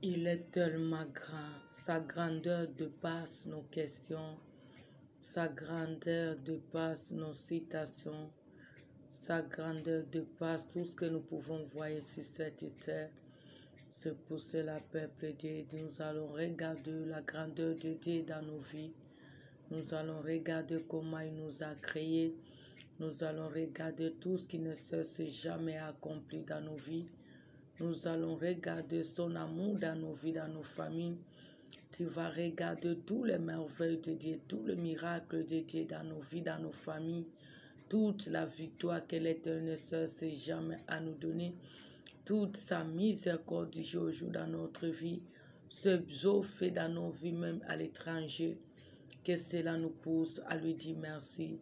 Il est tellement grand, sa grandeur dépasse nos questions, sa grandeur dépasse nos citations, sa grandeur dépasse tout ce que nous pouvons voir sur cette terre. C'est pour cela, peuple de Dieu, nous allons regarder la grandeur de Dieu dans nos vies. Nous allons regarder comment il nous a créés. Nous allons regarder tout ce qui ne cesse jamais accompli dans nos vies. Nous allons regarder son amour dans nos vies, dans nos familles. Tu vas regarder tous les merveilles de Dieu, tous les miracles de Dieu dans nos vies, dans nos familles. Toute la victoire que l'Éternel ne cesse jamais à nous donner. Toute sa miséricorde du jour au jour dans notre vie. Ce jour fait dans nos vies, même à l'étranger. Que cela nous pousse à lui dire merci.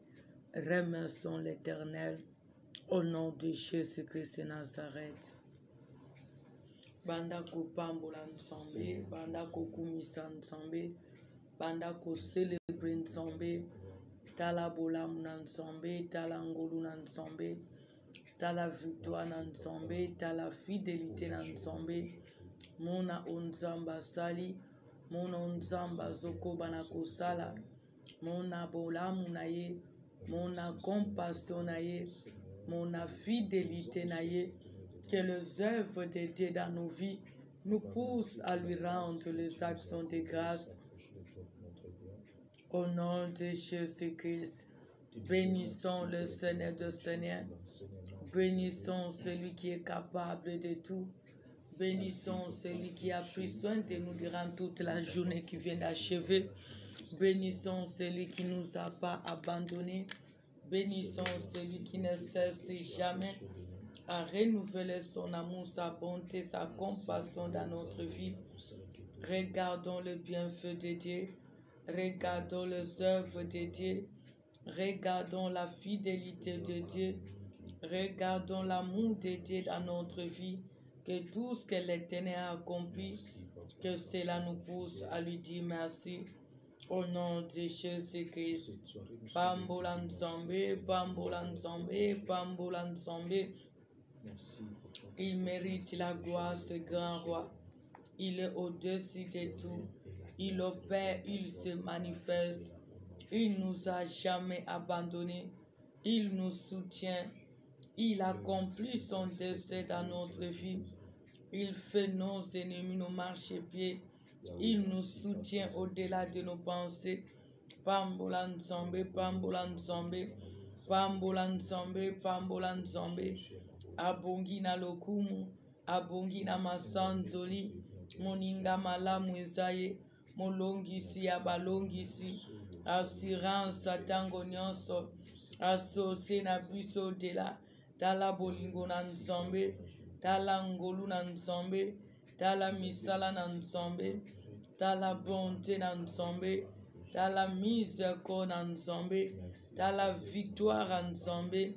Remercions l'Éternel au nom de Jésus-Christ de Nazareth. Banda ko pambola nzambe, banda ko kumisa nzambe, banda ko célébrer nzambe, tala bolam na nzambe, tala ngolu na nzambe, tala victoire na nzambe, tala fidélité na nzambe, mona onzamba sali, mona onzamba zoko bana kosala, mona bolamu na ye, mona compassion na ye, mona fidélité na ye. Que les œuvres de Dieu dans nos vies nous poussent à lui rendre les actions de grâce. Au nom de Jésus-Christ, bénissons le Seigneur de Seigneur. Bénissons celui qui est capable de tout. Bénissons celui qui a pris soin de nous durant toute la journée qui vient d'achever. Bénissons celui qui ne nous a pas abandonnés. Bénissons celui qui ne cesse jamais à renouveler son amour, sa bonté, sa compassion dans notre vie. Regardons le bienfait de Dieu. Regardons les œuvres de Dieu. Regardons la fidélité de Dieu. Regardons l'amour de Dieu dans notre vie. Que tout ce que l'Éternel a accompli, que cela nous pousse à lui dire merci. Au nom de Jésus-Christ. Pambola Nzambe, Pambola Nzambe, Pambola Nzambe. Il mérite la gloire, ce grand roi. Il est au-dessus de tout. Il opère, il se manifeste. Il ne nous a jamais abandonnés. Il nous soutient. Il accomplit son dessein dans notre vie. Il fait nos ennemis nos marchepieds. Il nous soutient au-delà de nos pensées. Pambola Nzambe, Pambola Nzambe, Pambola Nzambe, Pambola Nzambe. Abongi na lokumu, abongi na masanzoli, moninga malamu ezaye, molongisi abalongisi, assurance atango nyonso, asose na biso dela, tala bolingo na Nzambe, tala ngolu na Nzambe, tala misala na Nzambe, tala bonté na Nzambe, tala miséricorde na Nzambe, tala victoire na Nzambe,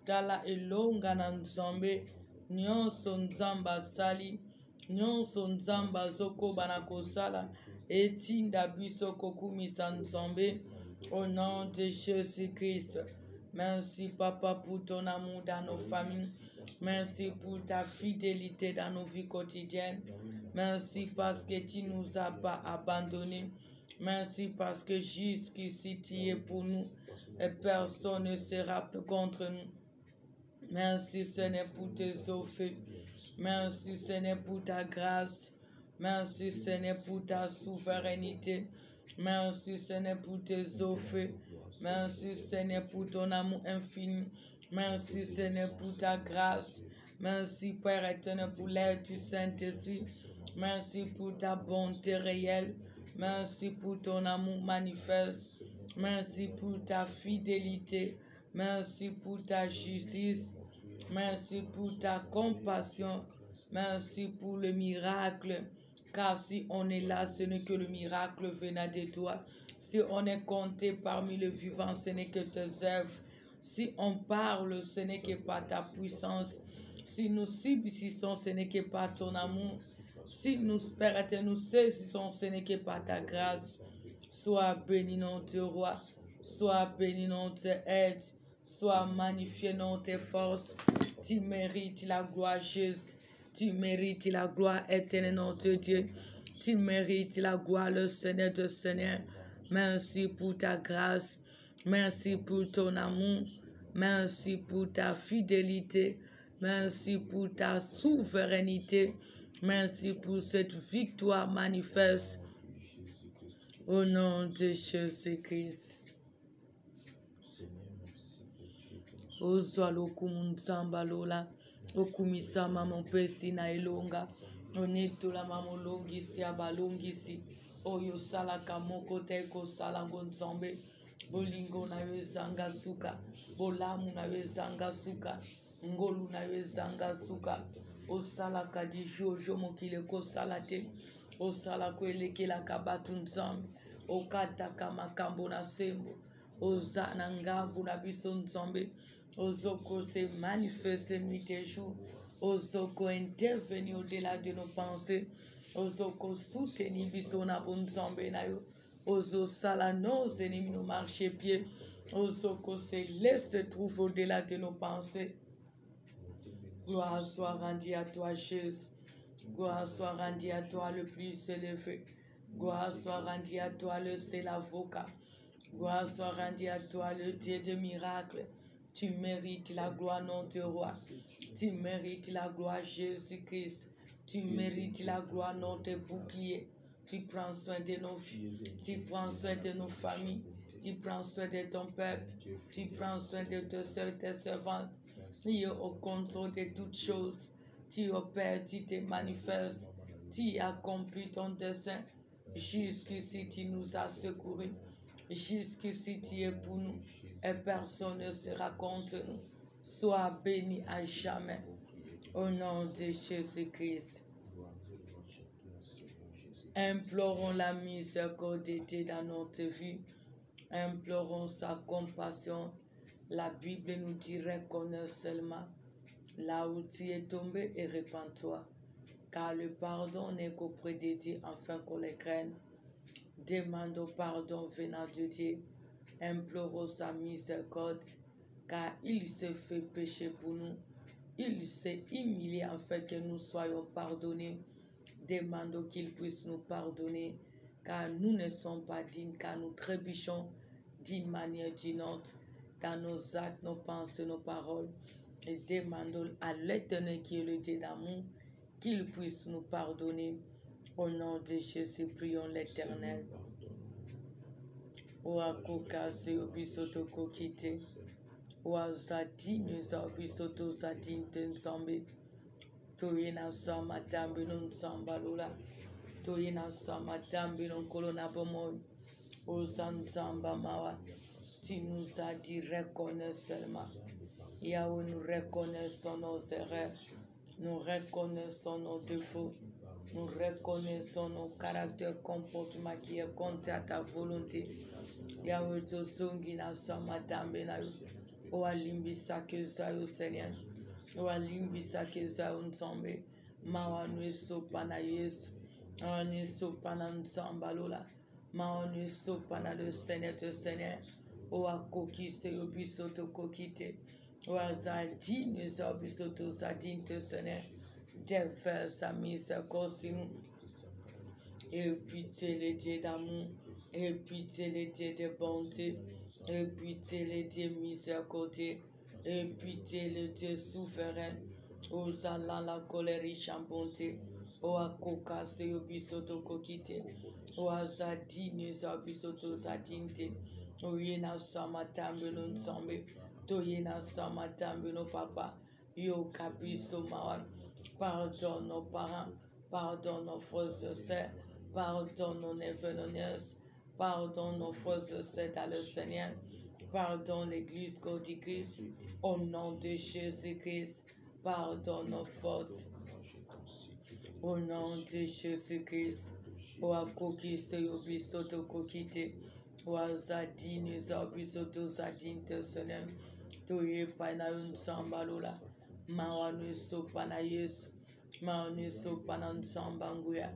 tala elonga na Nzambe, nyonso Nzamba sali, nyonso Nzamba zoko bana kosala, etinda biso kokumisa Nzambe, au nom de Jésus-Christ. Merci Papa pour ton amour dans nos familles. Merci pour ta fidélité dans nos vies quotidiennes. Merci parce que tu ne nous as pas abandonnés. Merci parce que jusqu'ici tu es pour nous et personne ne sera contre nous. Merci Seigneur pour tes offres. Merci Seigneur pour ta grâce. Merci Seigneur pour ta souveraineté. Merci Seigneur pour tes offres. Merci Seigneur pour ton amour infini. Merci Seigneur pour ta grâce. Merci Père éternel pour l'aide du Saint-Esprit. Merci pour ta bonté réelle. Merci pour ton amour manifeste. Merci pour ta fidélité. Merci pour ta justice. Merci pour ta compassion. Merci pour le miracle. Car si on est là, ce n'est que le miracle venant de toi. Si on est compté parmi les vivants, ce n'est que tes œuvres. Si on parle, ce n'est que par ta puissance. Si nous subsistons, ce n'est que par ton amour. Si nous, Père éternel, nous saisissons, ce n'est que par ta grâce. Sois béni notre roi. Sois béni notre aide. Sois magnifié dans tes forces. Tu mérites la gloire, Jésus. Tu mérites la gloire éternelle, notre Dieu. Tu mérites la gloire, le Seigneur de Seigneur. Merci pour ta grâce. Merci pour ton amour. Merci pour ta fidélité. Merci pour ta souveraineté. Merci pour cette victoire manifeste. Au nom de Jésus-Christ. Ozwalo kumunzamba lola. Okumisa mama pesi na ilonga. Onetola mama longisi abalongisi. Oyo salaka moko teko salango nzambe. Bolingo na wezanga suka. Bolamu na wezanga suka. Ngolu na wezanga suka. Osalaka di jojo mokile ko salate. Osalako elekela kabatu nzambe. Okataka makambo na sembo. Ozana ngambu na biso nzambe. Ozoko se manifeste nuit et jour. Ozoko intervenir au-delà de nos pensées. Ozoko soutenir biso na bonzambe na yo. Ozo sala nos ennemis nos marcher pied. Ozoko se laisse trouver au-delà de nos pensées. Gloire soit rendue à toi, Jésus. Gloire soit rendue à toi, le plus élevé. Gloire soit rendue à toi, le seul avocat. Gloire soit rendue à toi, le Dieu de miracles. Tu mérites la gloire, notre roi. Tu mérites la gloire, Jésus-Christ. Tu mérites la gloire, notre bouclier. Tu prends soin de nos filles. Tu prends soin de nos familles. Tu prends soin de ton peuple. Tu prends soin de tes servantes. Tu es au contrôle de toutes choses. Tu opères, tu te manifestes. Tu accomplis ton dessein. Jusqu'ici, tu nous as secourus. Jusqu'ici, tu es pour nous. Et personne ne sera contre nous. Sois béni à jamais. Au nom de Jésus-Christ. Implorons la miséricorde dans notre vie. Implorons sa compassion. La Bible nous dit reconnais seulement là où tu es tombé et répands-toi. Car le pardon n'est qu'auprès de Dieu afin qu'on les craigne. Demandons pardon venant de Dieu. Implorons sa miséricorde, car il se fait pécher pour nous. Il s'est humilié afin que nous soyons pardonnés. Demandons qu'il puisse nous pardonner, car nous ne sommes pas dignes, car nous trébuchons d'une manière ou d'une autre dans nos actes, nos pensées, nos paroles. Et demandons à l'Éternel qui est le Dieu d'amour, qu'il puisse nous pardonner. Au nom de Jésus, prions l'Éternel. Oakoka se obisoto kokite. Oazati nusa obisoto satin tenzambe. Toyena sama tambe non samba lola. Toyena sama tambe non kolona bomoy. Osan samba mawa. Tu nous as dit reconnais seulement. Yahweh, nous reconnaissons nos erreurs. Nous reconnaissons nos défauts. Nous reconnaissons nos caractères, comportements qui est contre à ta volonté. Yahweh, tu songi na sama tambe na yo. O alimbisa ke zayo Seigneur. O alimbisa ke zayo nzambe. Mawa nu sopa na Yesu. Mawa nu sopa na nzamba lola. Mawa nu sopa na le Seigneur de Seigneur. O akoki se yobiso to kokite. O azadi nu sa yobiso to zadin te Seigneur. Déverse sa miséricorde sur nous. Et puis tu es le Dieu d'amour. Et puis tu es le Dieu de bonté. Et puis tu es le Dieu miséricordieux. Et puis tu es le Dieu souverain. O zala la colère riche en bonté. O akoka se yobisoto kokite. O azadi ne yobisoto zadinte. O yena sama tambe non sambe. To yena sama tambe no papa. Yo kapiso mawan. Pardonne nos parents, pardonne nos frères et sœurs, pardonne nos neveux, nos nièces, pardonne nos frères et sœurs dans le Seigneur, pardonne l'Église du Christ, au nom de Jésus-Christ, pardonne nos fautes, au nom de Jésus-Christ. O akoki se yobisoto kokite, o azadi nous yobisoto zadinte Seigneur, toye paina unsambalola. Mawanu sopana Yesu, mawanu sopana nsambanguya,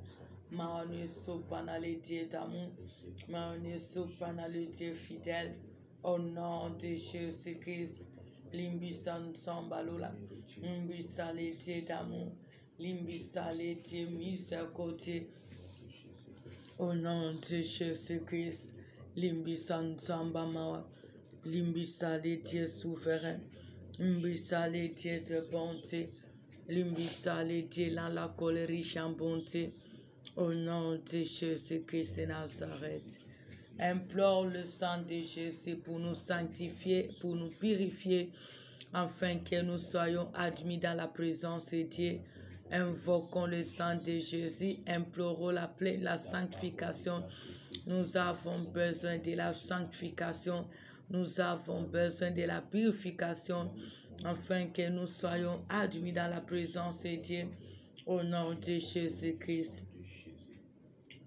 mawanu sopana le Dieu d'amour, mawanu sopana le Dieu fidèle, au nom de Jésus-Christ, limbisa nsambalola, limbisa le Dieu d'amour, Limbisalete, mise à côté. Au nom de Jésus-Christ, Limbisan Sambamawa, Limbisalete souverain, Limbisalete de bonté, Limbisalete dans la colère riche en bonté. Au nom de Jésus-Christ de Nazareth, implore le sang de Jésus pour nous sanctifier, pour nous purifier, afin que nous soyons admis dans la présence de Dieu. Invoquons le sang de Jésus, implorons la sanctification. Nous avons besoin de la sanctification, nous avons besoin de la purification, afin que nous soyons admis dans la présence de Dieu. Au nom de Jésus-Christ.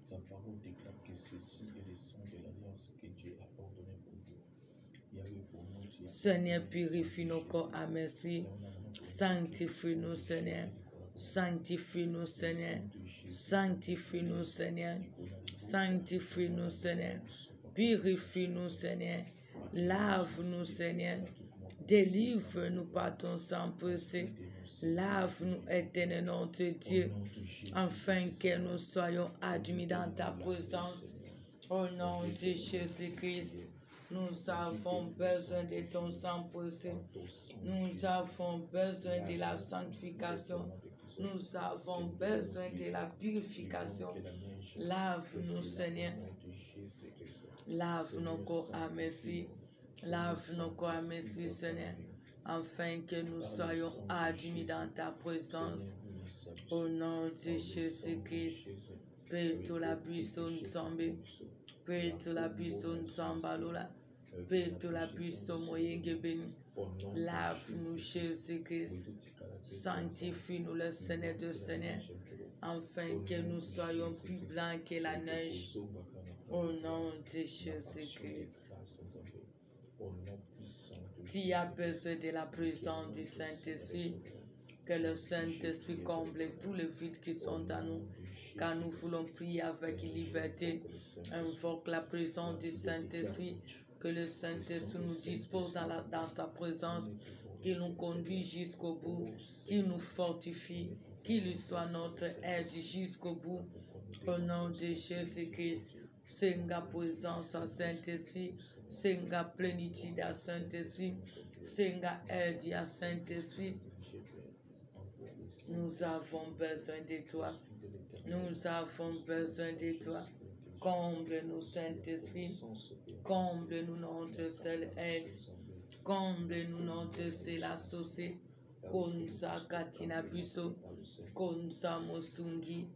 Ta parole déclare que ceci est le sang de l'alliance que Dieu a ordonné pour vous. Yahweh, pour nous, Seigneur, purifie nos corps à merci. Sanctifie-nous, Seigneur. Sanctifie-nous, Seigneur. Sanctifie-nous, Seigneur. Sanctifie-nous, Seigneur. Purifie-nous, Seigneur. Lave-nous, Seigneur. Délivre-nous par ton sang précieux. Lave-nous, éternel notre Dieu, afin que nous soyons admis dans ta présence. Au nom de Jésus-Christ, nous avons besoin de ton sang précieux. Nous avons besoin de la sanctification. Nous avons besoin de la purification. Lave-nous, Seigneur. Lave nos corps à merci. Lave nos corps à merci, Seigneur, afin que nous soyons admis dans ta présence. Au nom de Jésus-Christ, Peto la puissance tombée, Peto la puissance tombalola, Peto la puissance moyenne béni. Lave-nous, Jésus-Christ. Sanctifie-nous, le Seigneur de Seigneur, afin que nous soyons plus blancs que la neige. Au nom de Jésus-Christ. Tu as besoin de la présence du Saint-Esprit, que le Saint-Esprit comble tous les vides qui sont en nous, car nous voulons prier avec liberté. Invoque la présence du Saint-Esprit, que le Saint-Esprit nous dispose dans sa présence, qu'il nous conduit jusqu'au bout, qu'il nous fortifie, qu'il soit notre aide jusqu'au bout. Au nom de Jésus-Christ, Senga présence à Saint-Esprit, Senga plénitude à Saint-Esprit, Senga aide à Saint-Esprit. Nous avons besoin de toi. Nous avons besoin de toi. Comble-nous, Saint-Esprit. Comble-nous, notre seule aide. Comble-nous, notre seule associé. Konza Katina Busso, Konza Mosungi,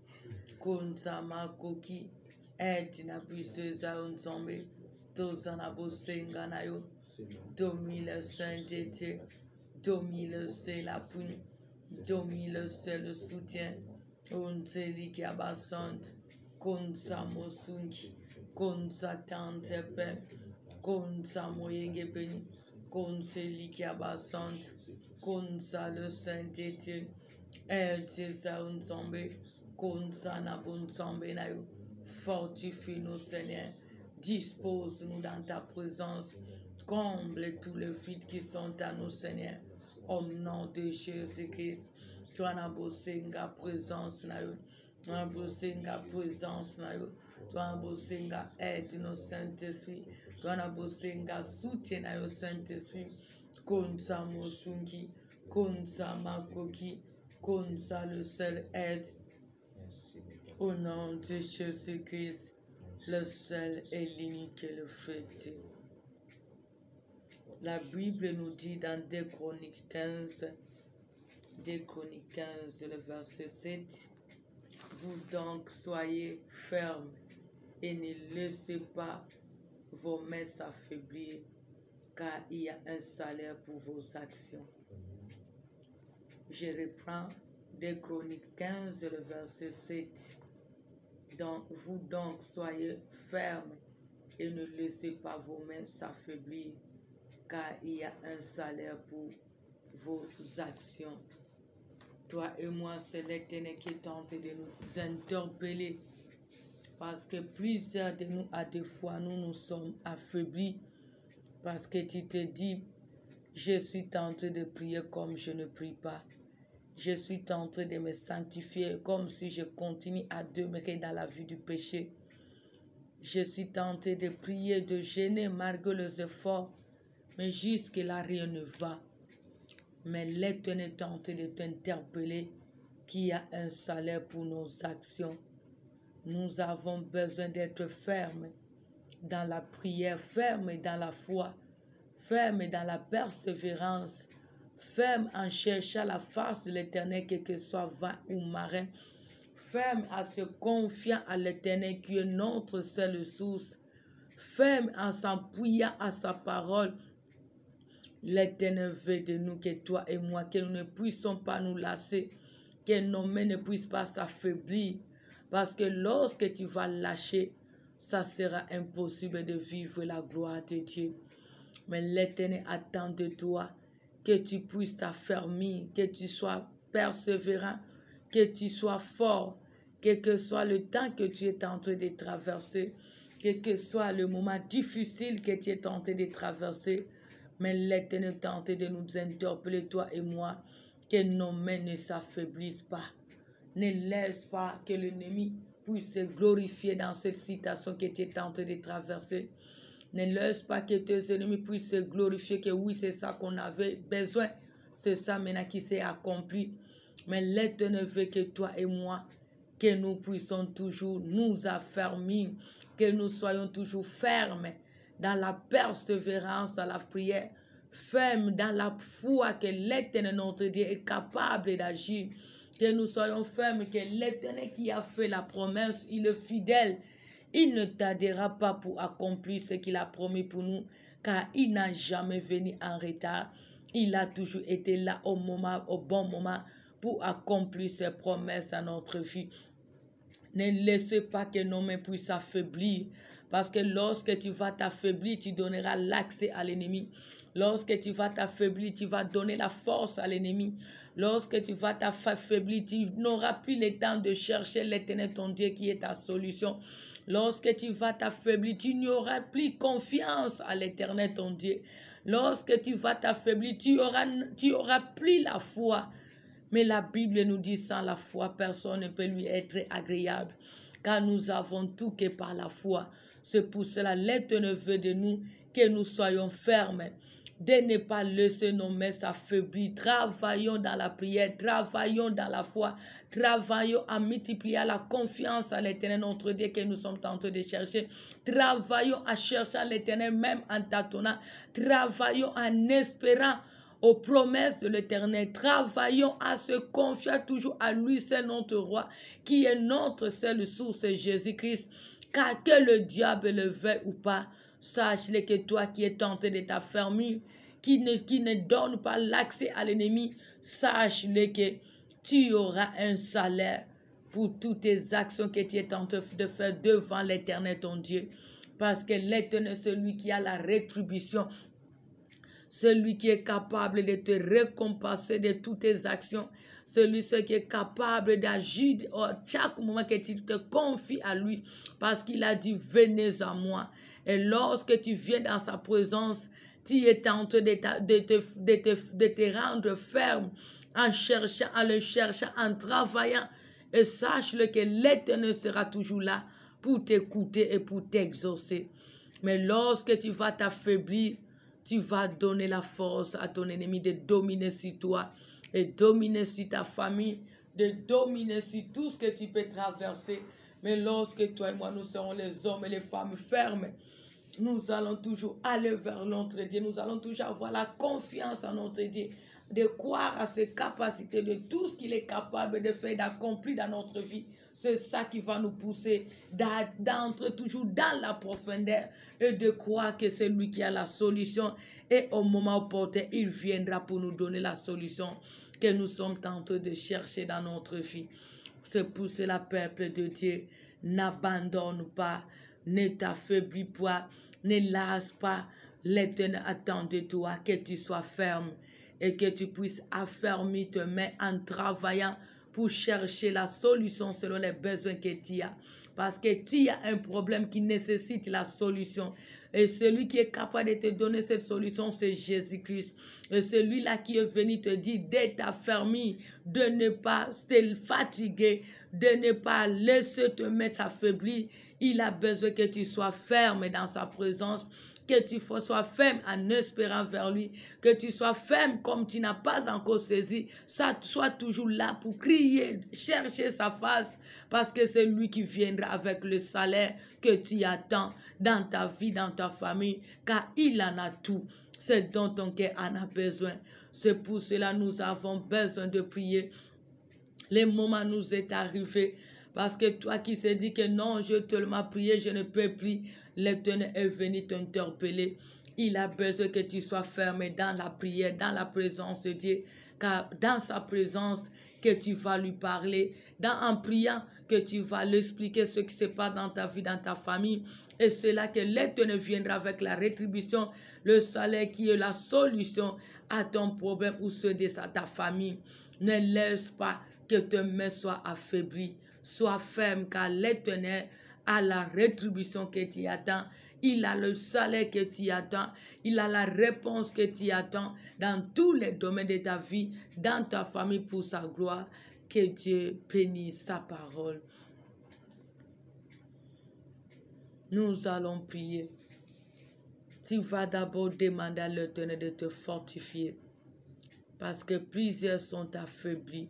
Konza Makoki. Aide na puisseuse à un zombie, tous en abosenga na yo, domine le Saint-Dieu, domine le c'est la poune, domine le c'est le soutien, on se lit qui abassante, qu'on sa mosungi, qu'on sa tante peine, qu'on sa moyenge béni, qu'on se lit qui abassante, qu'on sa le Saint-Dieu, aide à un zombie, qu'on sa na bon zombie na yo. Fortifie-nous, Seigneur. Dispose-nous dans ta présence. Comble tous les vides qui sont à nous, Seigneur. Au nom de Jésus-Christ. Toi, na bosenga présence na yo. Toi, bosenga présence na yo. Toi, bosenga aide nos Saint-Esprit. Toi, na bosenga soutien na yo, Saint-Esprit. Konsa mosungi. Konsa makoki. Konsa le seul aide. Au nom de Jésus-Christ, le seul et l'unique et le fait. La Bible nous dit dans 2 Chroniques 15, le verset 7, vous donc soyez fermes et ne laissez pas vos mains s'affaiblir, car il y a un salaire pour vos actions. Je reprends 2 Chroniques 15, le verset 7. Donc, vous donc soyez fermes et ne laissez pas vos mains s'affaiblir, car il y a un salaire pour vos actions. Toi et moi, c'est l'Éternel qui tente de nous interpeller, parce que plusieurs de nous, à des fois, nous sommes affaiblis, parce que tu te dis, je suis tenté de prier comme je ne prie pas. Je suis tenté de me sanctifier comme si je continue à demeurer dans la vie du péché. Je suis tenté de prier, de gêner malgré les efforts, mais jusque-là, rien ne va. Mais l'Éternel est tenté de t'interpeller qu'il y a un salaire pour nos actions. Nous avons besoin d'être fermes dans la prière, fermes dans la foi, fermes dans la persévérance, ferme en cherchant la face de l'Éternel, quel que soit vent ou marin, ferme à se confier à l'Éternel qui est notre seule source, ferme en s'appuyant à sa parole. L'Éternel veut de nous que toi et moi, que nous ne puissions pas nous lasser, que nos mains ne puissent pas s'affaiblir, parce que lorsque tu vas lâcher, ça sera impossible de vivre la gloire de Dieu. Mais l'Éternel attend de toi que tu puisses t'affermir, que tu sois persévérant, que tu sois fort, quel que soit le temps que tu es en train de traverser, quel que soit le moment difficile que tu es tenté de traverser. Mais l'Éternel est tenté de nous interpeller, toi et moi, que nos mains ne s'affaiblissent pas. Ne laisse pas que l'ennemi puisse se glorifier dans cette situation que tu es tenté de traverser. Ne laisse pas que tes ennemis puissent se glorifier que oui, c'est ça qu'on avait besoin. C'est ça maintenant qui s'est accompli. Mais l'Éternel veut que toi et moi, que nous puissions toujours nous affermir, que nous soyons toujours fermes dans la persévérance, dans la prière, fermes dans la foi que l'Éternel, notre Dieu, est capable d'agir. Que nous soyons fermes, que l'Éternel qui a fait la promesse, il est fidèle. Il ne tardera pas pour accomplir ce qu'il a promis pour nous, car il n'a jamais venu en retard. Il a toujours été là au bon moment pour accomplir ses promesses à notre vie. Ne laissez pas que nos mains puissent s'affaiblir, parce que lorsque tu vas t'affaiblir, tu donneras l'accès à l'ennemi. Lorsque tu vas t'affaiblir, tu vas donner la force à l'ennemi. Lorsque tu vas t'affaiblir, tu n'auras plus le temps de chercher l'Éternel, ton Dieu, qui est ta solution. Lorsque tu vas t'affaiblir, tu n'auras plus confiance à l'Éternel, ton Dieu. Lorsque tu vas t'affaiblir, tu auras plus la foi. Mais la Bible nous dit, sans la foi, personne ne peut lui être agréable, car nous avons tout que par la foi. C'est pour cela l'Éternel veut de nous que nous soyons fermes, de ne pas laisser nos mains s'affaiblir. Travaillons dans la prière, travaillons dans la foi, travaillons à multiplier la confiance à l'Éternel, notre Dieu, que nous sommes en train de chercher. Travaillons à chercher l'Éternel même en tâtonnant. Travaillons en espérant aux promesses de l'Éternel. Travaillons à se confier toujours à lui, c'est notre roi, qui est notre seule source, Jésus-Christ. Car que le diable le veuille ou pas, sache-le que toi qui es tenté de t'affermir, qui ne donne pas l'accès à l'ennemi, sache-le que tu auras un salaire pour toutes tes actions que tu es tenté de faire devant l'Éternel, ton Dieu. Parce que l'Éternel, celui qui a la rétribution, celui qui est capable de te récompenser de toutes tes actions, celui qui est capable d'agir à chaque moment que tu te confies à lui, parce qu'il a dit, venez à moi. Et lorsque tu viens dans sa présence, tu es tenté de te rendre ferme en cherchant, en le cherchant, en travaillant. Et sache-le que l'Éternel sera toujours là pour t'écouter et pour t'exaucer. Mais lorsque tu vas t'affaiblir, tu vas donner la force à ton ennemi de dominer sur toi et dominer sur ta famille, de dominer sur tout ce que tu peux traverser. Mais lorsque toi et moi, nous serons les hommes et les femmes fermes, nous allons toujours aller vers notre Dieu. Nous allons toujours avoir la confiance en notre Dieu, de croire à ses capacités, de tout ce qu'il est capable de faire, d'accomplir dans notre vie. C'est ça qui va nous pousser d'entrer toujours dans la profondeur et de croire que c'est lui qui a la solution. Et au moment opportun, il viendra pour nous donner la solution que nous sommes en train de chercher dans notre vie. C'est pour cela, peuple de Dieu, n'abandonne pas, ne t'affaiblis pas, ne lâche pas. L'Éternel attend de toi que tu sois ferme et que tu puisses affermir tes mains en travaillant pour chercher la solution selon les besoins que tu as. Parce que tu as un problème qui nécessite la solution. Et celui qui est capable de te donner cette solution, c'est Jésus-Christ. Et celui-là qui est venu te dire, dès ta famille, de ne pas te fatiguer, de ne pas laisser te mettre affaibli. Il a besoin que tu sois ferme dans sa présence, que tu sois ferme en espérant vers lui, que tu sois ferme comme tu n'as pas encore saisi. Ça, sois toujours là pour crier, chercher sa face, parce que c'est lui qui viendra avec le salaire que tu attends dans ta vie, dans ta famille, car il en a tout. C'est dont ton cœur en a besoin. C'est pour cela que nous avons besoin de prier. Le moment nous est arrivé. Parce que toi qui s'est dit que non, je tellement prié, je ne peux plus. L'Éternel est venu t'interpeller. Il a besoin que tu sois fermé dans la prière, dans la présence de Dieu. Car dans sa présence, que tu vas lui parler. En priant, que tu vas lui expliquer ce qui se passe dans ta vie, dans ta famille. Et c'est là que l'Éternel viendra avec la rétribution, le salaire qui est la solution à ton problème ou ceux de ta famille. Ne laisse pas que tes mains soient affaiblies. Sois ferme car l'Éternel a la rétribution que tu attends. Il a le salaire que tu attends. Il a la réponse que tu attends dans tous les domaines de ta vie, dans ta famille pour sa gloire. Que Dieu bénisse sa parole. Nous allons prier. Tu vas d'abord demander à l'Éternel de te fortifier. Parce que plusieurs sont affaiblis.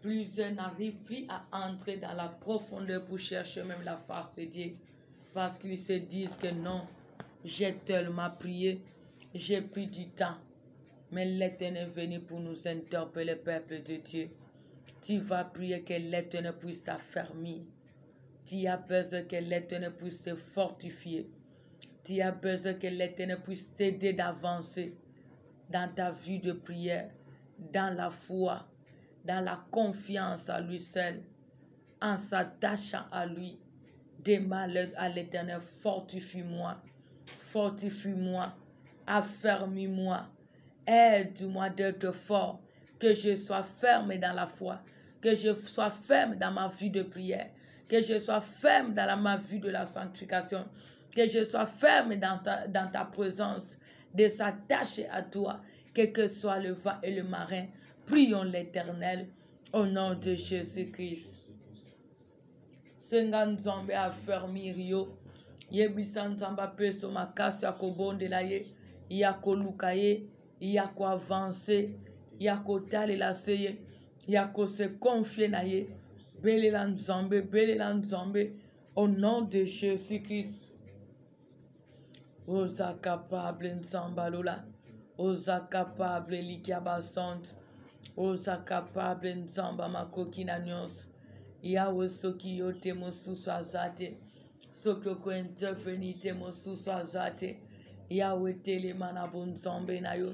Plusieurs n'arrivent plus à entrer dans la profondeur pour chercher même la face de Dieu. Parce qu'ils se disent que non, j'ai tellement prié, j'ai pris du temps. Mais l'Éternel est venu pour nous interpeller, peuple de Dieu. Tu vas prier que l'Éternel puisse t'affermir. Tu as besoin que l'Éternel puisse te fortifier. Tu as besoin que l'Éternel puisse t'aider d'avancer dans ta vie de prière, dans la foi, dans la confiance à lui seul, en s'attachant à lui. Demande à l'Éternel, fortifie-moi, fortifie-moi, affermis-moi, aide-moi d'être fort, que je sois ferme dans la foi, que je sois ferme dans ma vie de prière, que je sois ferme dans ma vie de la sanctification, que je sois ferme dans ta présence, de s'attacher à toi, quel que soit le vent et le marin. Prions l'Éternel au nom de Jésus-Christ. Senga nzambe affermir yo. Yebisa nzamba peso makasi ya kobondela ye. Ya koluka ye. Ya ko avancer. Ya ko talela se ye. Ya ko se confier na ye. Belela nzambe. Au nom de Jésus-Christ. Oza capable nzamba lola. Oza capable likiabasante. Oza capable nzamba makokina nyonso. Yahweh soki yo te mosusu azate. Soki oko interveni te mosusu azate. Yahweh telema na bonzambe na yo.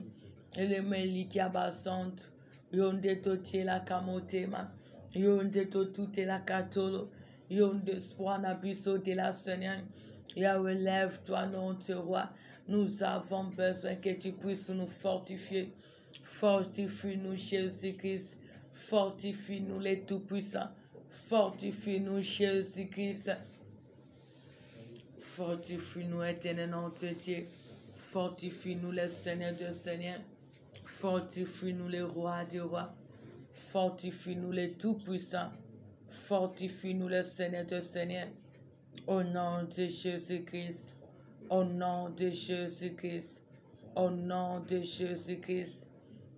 Eleme likiabasante. Yo nde to tiela kamotema. Yo nde to tutela katolo. Yo nde espoir na biso de la Seigneur. Yahweh, lève-toi, notre roi. Nous avons besoin que tu puisses nous fortifier. Fortifie-nous, Jésus-Christ. Fortifie-nous, les tout-puissants. Fortifie-nous, Jésus-Christ. Fortifie-nous, éternel notre Dieu. Fortifie-nous, le Seigneur des Seigneurs. Fortifie-nous, les rois des rois. Fortifie-nous, les tout-puissants. Fortifie-nous, le Seigneur des Seigneurs. Au nom de Jésus-Christ. Au nom de Jésus-Christ. Au nom de Jésus-Christ.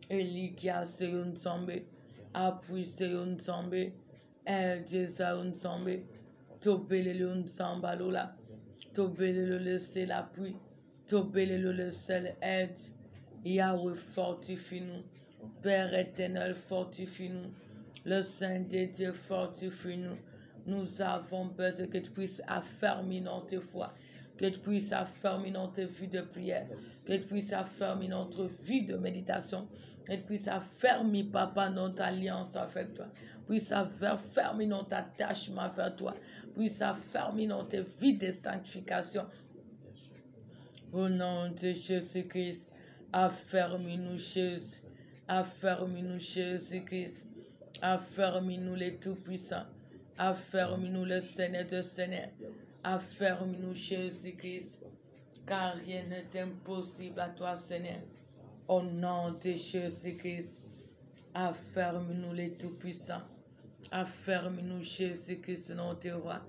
Elikia Seyon Zombe. Appuie Seyon Zombe. Aide Seyon Zombe. Tobelele Nzamba Lola. Tobelele le seul appui. Tobelele le seul aide. Yahweh, fortifie-nous. Père éternel, fortifie-nous. Le Saint de Dieu, fortifie-nous. Nous avons besoin que tu puisses affermir notre foi, que tu puisses affermir notre vie de prière, que tu puisses affermir notre vie de méditation, que tu puisses affermir, Papa, notre alliance avec toi, puisses affermir notre attachement vers toi, puisses affermir notre vie de sanctification. Au nom de Jésus-Christ, affermis-nous, Jésus, affermis-nous, Jésus-Christ, affermis-nous les tout-puissants. Affermis-nous le Seigneur de Seigneur. Affermis-nous Jésus-Christ. car rien n'est impossible à toi, Seigneur. Au nom de Jésus-Christ, afferme-nous les Tout-Puissants. Afferme-nous, Jésus-Christ, notre roi.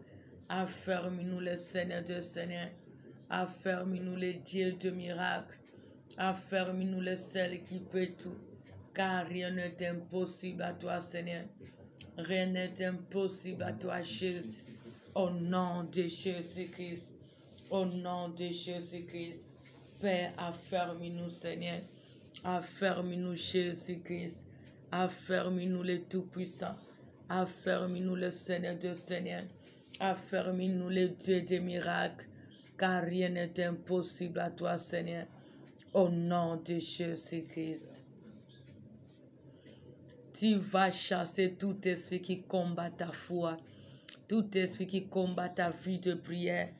Afferme-nous, le Seigneur de Seigneur. Afferme-nous, les dieux de miracles. Afferme-nous, le seul qui peut tout. Car rien n'est impossible à toi, Seigneur. Rien n'est impossible à toi, Jésus. Au nom de Jésus-Christ. Au nom de Jésus-Christ. Père, afferme-nous, Seigneur. Afferme-nous, Jésus-Christ. Afferme-nous, le Tout-Puissant. Afferme-nous, le Seigneur de Seigneur. Afferme-nous, le Dieu des miracles. Car rien n'est impossible à toi, Seigneur. Au nom de Jésus-Christ. Tu vas chasser tout esprit qui combat ta foi, tout esprit qui combat ta vie de prière,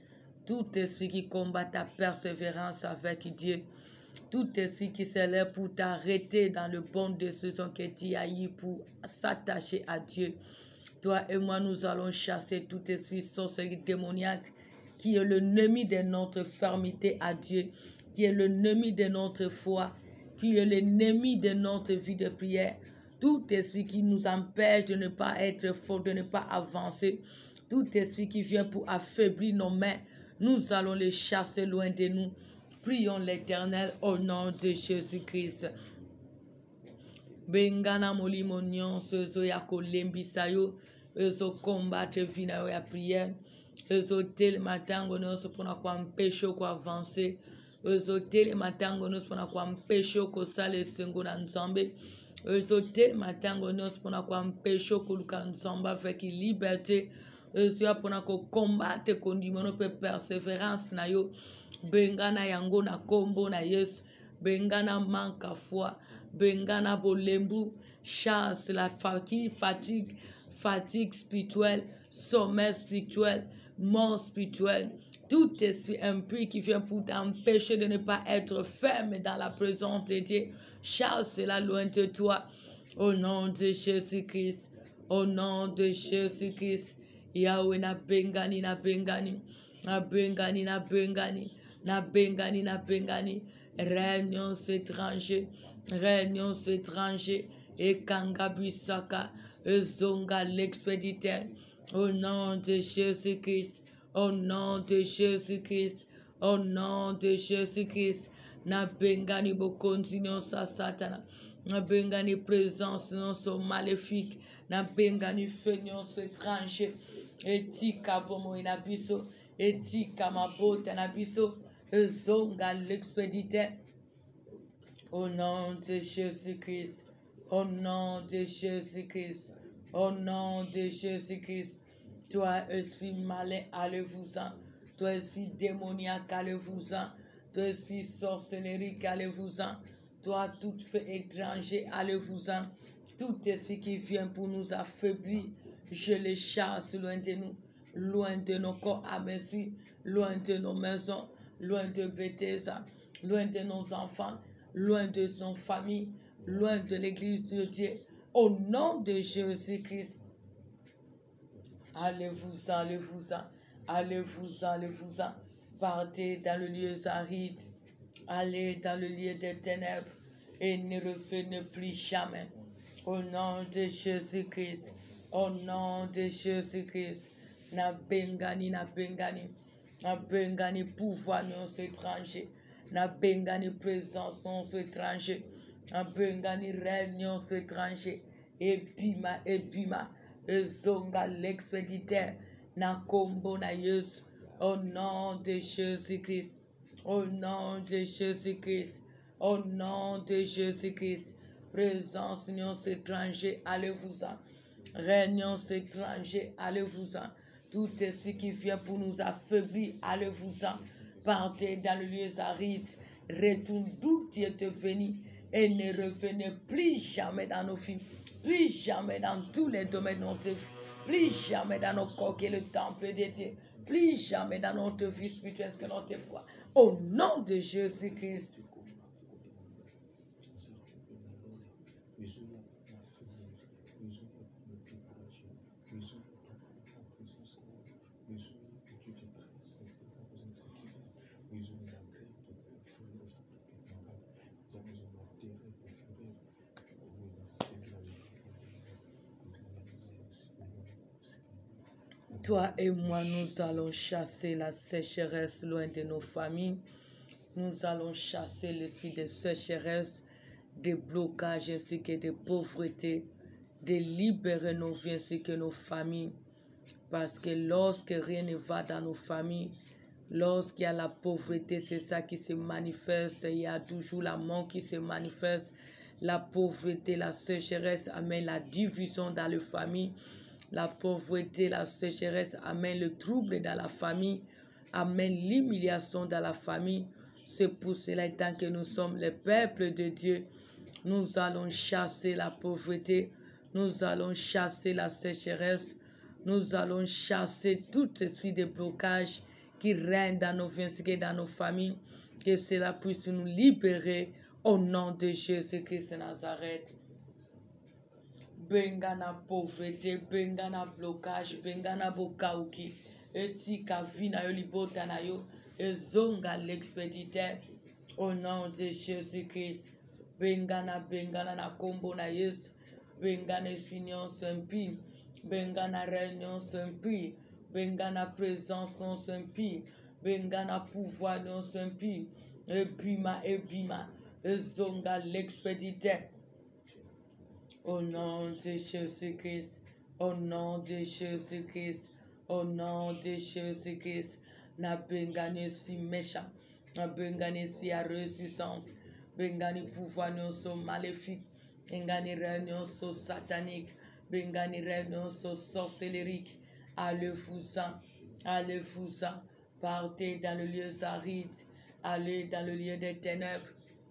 tout esprit qui combat ta persévérance avec Dieu, tout esprit qui s'élève pour t'arrêter dans le bon décision que tu as eu pour s'attacher à Dieu. Toi et moi, nous allons chasser tout esprit sorcellerie démoniaque qui est l'ennemi de notre fermeté à Dieu, qui est l'ennemi de notre foi, qui est l'ennemi de notre vie de prière. Tout esprit qui nous empêche de ne pas être fort, de ne pas avancer, tout esprit qui vient pour affaiblir nos mains, nous allons les chasser loin de nous. Prions l'Éternel au nom de Jésus-Christ. Bengana molimonion sozo ya kolembisayo ezo combattre vina ya prière ezo tel matango nos pona kwa mpesho kwa avancer ezo tel matango nos pona kwa mpesho ko sale sengo na nzambe ezo tel matango nos pona kwa mpesho ko luka nzamba avec liberté ezo pona ko combattre kondimono pe persévérance na yo bengana yango na kombo na Yesu bengana manka foi bengana bolembu chasse la fatigue spirituelle, sommeil spirituel, mort spirituel, tout esprit impur qui vient pour t'empêcher de ne pas être ferme dans la présence de Dieu, chasse cela loin de toi, au nom de Jésus-Christ, au nom de Jésus-Christ. Yahweh na bengani na bengani na bengani na bengani na bengani na bengani, réunions étrangers, et Kangabisaka, Zonga l'expéditeur, au nom de Jésus-Christ, au nom de Jésus-Christ, au nom de Jésus-Christ, na bengani bo continuons sa satana, na bengani présence non so maléfique, na bengani feignons étranger, etika bomo inabiso, etika mabota nabiso, Zonga l'expéditeur. Au nom de Jésus-Christ, au nom de Jésus-Christ, au nom de Jésus-Christ, toi esprit malin, allez-vous-en, toi esprit démoniaque, allez-vous-en, toi esprit sorcellerie, allez-vous-en, toi tout fait étranger, allez-vous-en, tout esprit qui vient pour nous affaiblir, je les chasse loin de nous, loin de nos corps à mesure, loin de nos maisons, loin de Bethesda, loin de nos enfants, loin de nos familles, loin de l'église de Dieu, au nom de Jésus-Christ. Allez-vous-en, allez-vous-en, allez-vous-en, allez-vous-en. Partez dans le lieu aride, allez dans le lieu des ténèbres et ne revenez plus jamais. Au nom de Jésus-Christ, au nom de Jésus-Christ, na bengani, na bengani, na bengani pouvoir nos étrangers. Na bengani présence nos étrangers, na bengani réunion étrangers, epima, ezonga l'expéditeur, na kombo na Yesu, au nom de Jésus-Christ, au nom de Jésus-Christ, au nom de Jésus-Christ, présence nos étrangers, allez-vous-en, réunion étrangers, allez-vous-en, tout esprit qui vient pour nous affaiblir, allez-vous-en. Partez dans le lieu aride, retourne d'où tu es venu et ne revenez plus jamais dans nos films, plus jamais dans tous les domaines de notre vie, plus jamais dans nos corps qui est le temple de Dieu, plus jamais dans notre vie spirituelle que notre foi. Au nom de Jésus-Christ. Toi et moi, nous allons chasser la sécheresse loin de nos familles. Nous allons chasser l'esprit de sécheresse, de blocage ainsi que de pauvreté, de libérer nos vies ainsi que nos familles. Parce que lorsque rien ne va dans nos familles, lorsqu'il y a la pauvreté, c'est ça qui se manifeste. Il y a toujours la mort qui se manifeste. La pauvreté, la sécheresse amène la division dans les familles. La pauvreté, la sécheresse amène le trouble dans la famille, amène l'humiliation dans la famille. C'est pour cela, tant que nous sommes le peuple de Dieu, nous allons chasser la pauvreté, nous allons chasser la sécheresse, nous allons chasser tout esprit de blocage qui règne dans nos vies et dans nos familles, que cela puisse nous libérer au nom de Jésus-Christ de Nazareth. Bengana pauvreté, bengana blocage, bengana bokauki, etika vina yo libota na yo, ezonga l'expéditeur, au nom de Jésus-Christ. Bengana na kombo na Yesu, bengana espignon saint-pi, bengana réunion saint-pi, bengana présence non saint-pi, bengana pouvoir non saint-pi, ebima, ezonga l'expéditeur. Au nom de Jésus-Christ, au nom de Jésus-Christ, au nom de Jésus-Christ, na bengani esprit méchant, na bengani esprit à résistance, bengani pouvoir non so maléfique, bengani réunion so satanique, bengani réunion so sorcellerique, allez-vous-en, partez dans le lieu aride, allez dans le lieu des ténèbres,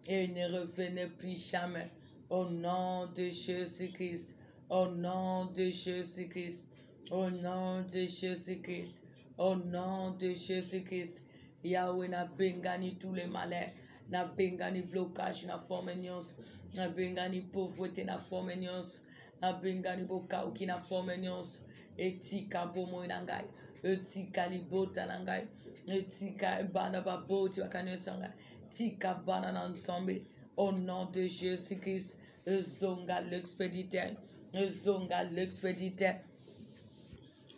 et ne revenez plus jamais. Au nom de Jésus-Christ, au nom de Jésus-Christ, au nom de Jésus-Christ, au nom de Jésus-Christ. Yahweh na bengani tous les malheurs, na bengani blocage na forme nyonso, na bengani pauvreté na forme nyonso, na bengani bokauki na forme nyonso, etika bomo na ngai, etika libota na ngai, etika bana baboti bakanyosa ngai, tika bana na nsombe. Au nom de Jésus-Christ, zonga l'expéditeur, zonga l'expéditeur.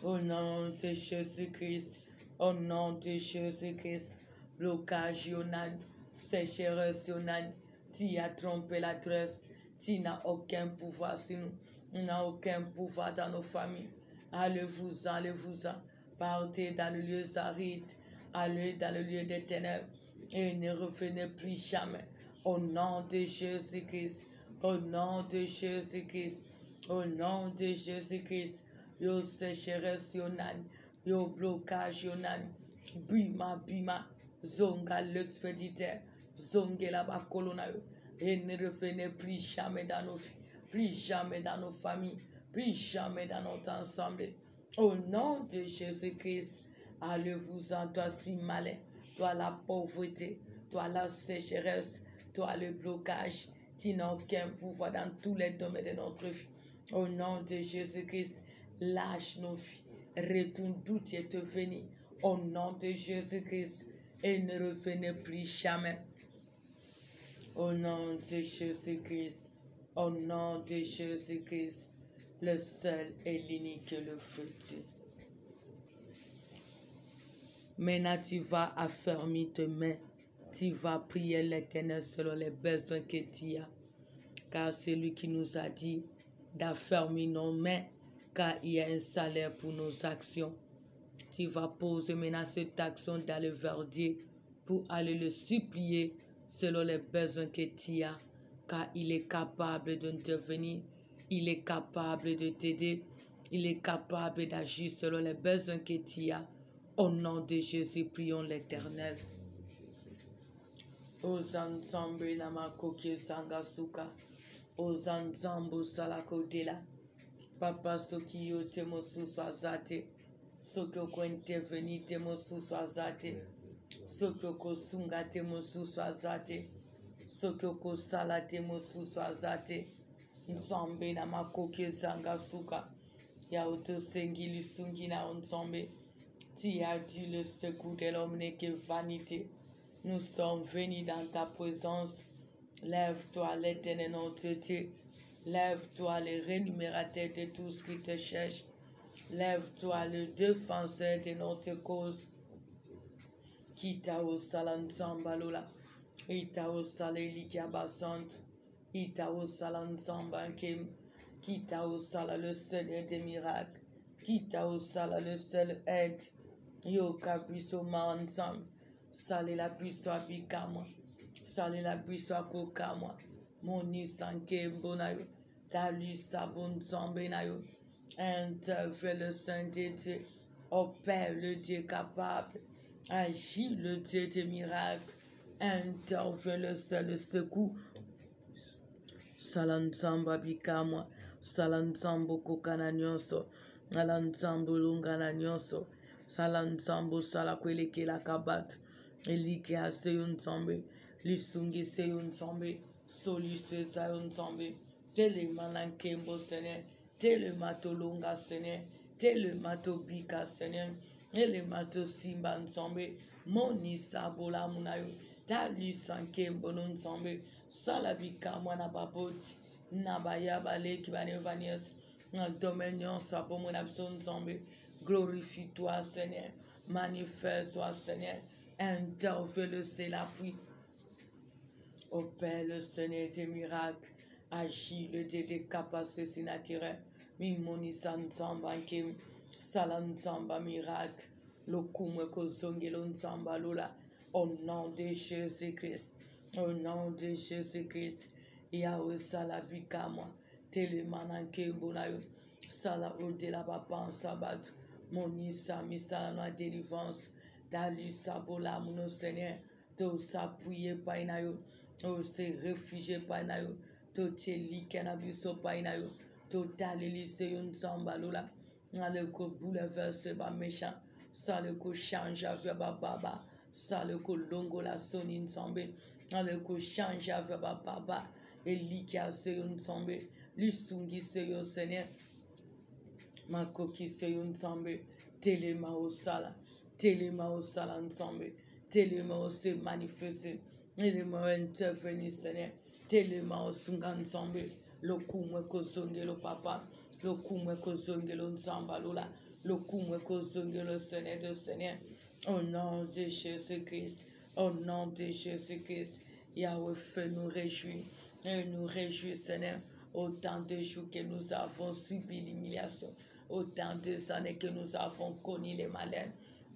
Au nom de Jésus-Christ, au nom de Jésus-Christ, blocage yonan, sécheresse yonan, tu as trompé la tresse, tu n'as aucun pouvoir sur nous, tu n'as aucun pouvoir dans nos familles. Allez-vous-en, partez dans le lieu aride, allez dans le lieu des ténèbres et ne revenez plus jamais. Au nom de Jésus-Christ, au nom de Jésus-Christ, au nom de Jésus-Christ, yo sécheresse yonan, yo blocage yonan, bima, zonga l'expéditeur, zonga la bacolona yo, et ne revenez plus jamais dans nos vies, plus jamais dans nos familles, plus jamais dans notre ensemble. Au nom de Jésus-Christ, allez-vous-en, toi esprit malin, toi la pauvreté, toi la sécheresse, toi le blocage, tu n'as aucun pouvoir dans tous les domaines de notre vie. Au nom de Jésus-Christ, lâche nos vies, retourne d'où tu es venu. Au nom de Jésus-Christ, et ne revenez plus jamais. Au nom de Jésus-Christ, au nom de Jésus-Christ, le seul et l'unique, le feu de Dieu. Maintenant, tu vas affermir tes mains. Tu vas prier l'Éternel selon les besoins que tu as. Car c'est lui qui nous a dit d'affermir nos mains, car il y a un salaire pour nos actions. Tu vas poser maintenant cette action dans le verdier pour aller le supplier selon les besoins que tu as. Car il est capable d'intervenir, il est capable de t'aider, il est capable d'agir selon les besoins que tu as. Au nom de Jésus, prions l'Éternel. Ozanzambe namakoke sangasuka. Ozanzambo salakodela. Papa soki yo temo suswazate. Sokyo interveni temo suswazate. Sokyo sunga temo suswazate. Sokyo sala temo suswazate. Nzambe namakoke sangasuka. Ya oto sengili sungi na nzambe. Tu as dit le secours de l'homme n'est que vanité. Nous sommes venus dans ta présence. Lève-toi, l'Éternel notre Dieu. Lève-toi, le rémunérateur de tout ce qui te cherche. Lève-toi, le défenseur de notre cause. Kita o salan samba lola. Ita o sale likiabasante. Ita o salan samba kim. Kita o sala le seul des miracles. Kita o sala le seul aide. Yo kapiso ma ensemble. Sale la puissance bikama. Sale la puissance kokama. Moni sanke bonayo. Talu sabon sambenayo. Intervient le Saint-Dieu. Au Père, le Dieu capable. Agis le Dieu des miracles. Intervient le seul secours. Salanzamba bikama. Salanzambo kokananyoso. Salanzambo lungananyoso. Salanzambo salakweleke la kabat. Elike aseyun sambe. Lisungi seyun sambe. Solise sayun sambe. Tele manankembo sene. Tele mato lunga sene. Tele mato bika sene. Ele mato simba nsambe. Moni sabola munayo. Tali sankembo nsambe. Salabika mwana baboti. Nabaya bale kibane vanias. Dominion sabo mon abson nsambe. Glorifie-toi, Seigneur. Manifeste-toi, Seigneur. Intervient le c'est l'appui. Au Père, le Seigneur des miracles. Agis le Dieu des capacités naturelles. Mimoni san samba kim. Salan samba miracle. Le kumwe kozongelo samba lola. Au nom de Jésus-Christ. Au nom de Jésus-Christ. Yahweh salabika moi. Télémananke mbonayo. Sala ode la papa en sabat. Moni sami salama délivrance. Dali sabola mon Seigneur. To s'appuyer painayo. To se réfugier painayo. To teli kenabiso painayo. To dalili se yon samba lola. Le ko bouleverse ba méchant. Ça le ko change avec ba baba. Ça le ko longo la sonin sambe. Le ko change avec ba baba. Elikia se yon sambe. Lusungi se yon Seigneur. Makoki se yon sambe. Telema o sala. Telema o sala ensemble. Telema o se manifeste. Telema intervenir Seigneur. Telema o sunga ensemble. Le kumwe kozonge lo papa. Le kumwe kozonge lo nsamba lola. Le kumwe kozonge lo Seigneur de Seigneur. Au nom de Jésus-Christ. Au nom de Jésus-Christ. Yahweh fait nous réjouir. Et nous réjouir Seigneur. Autant de jours que nous avons subi l'humiliation. Autant de années que nous avons connu les malheurs.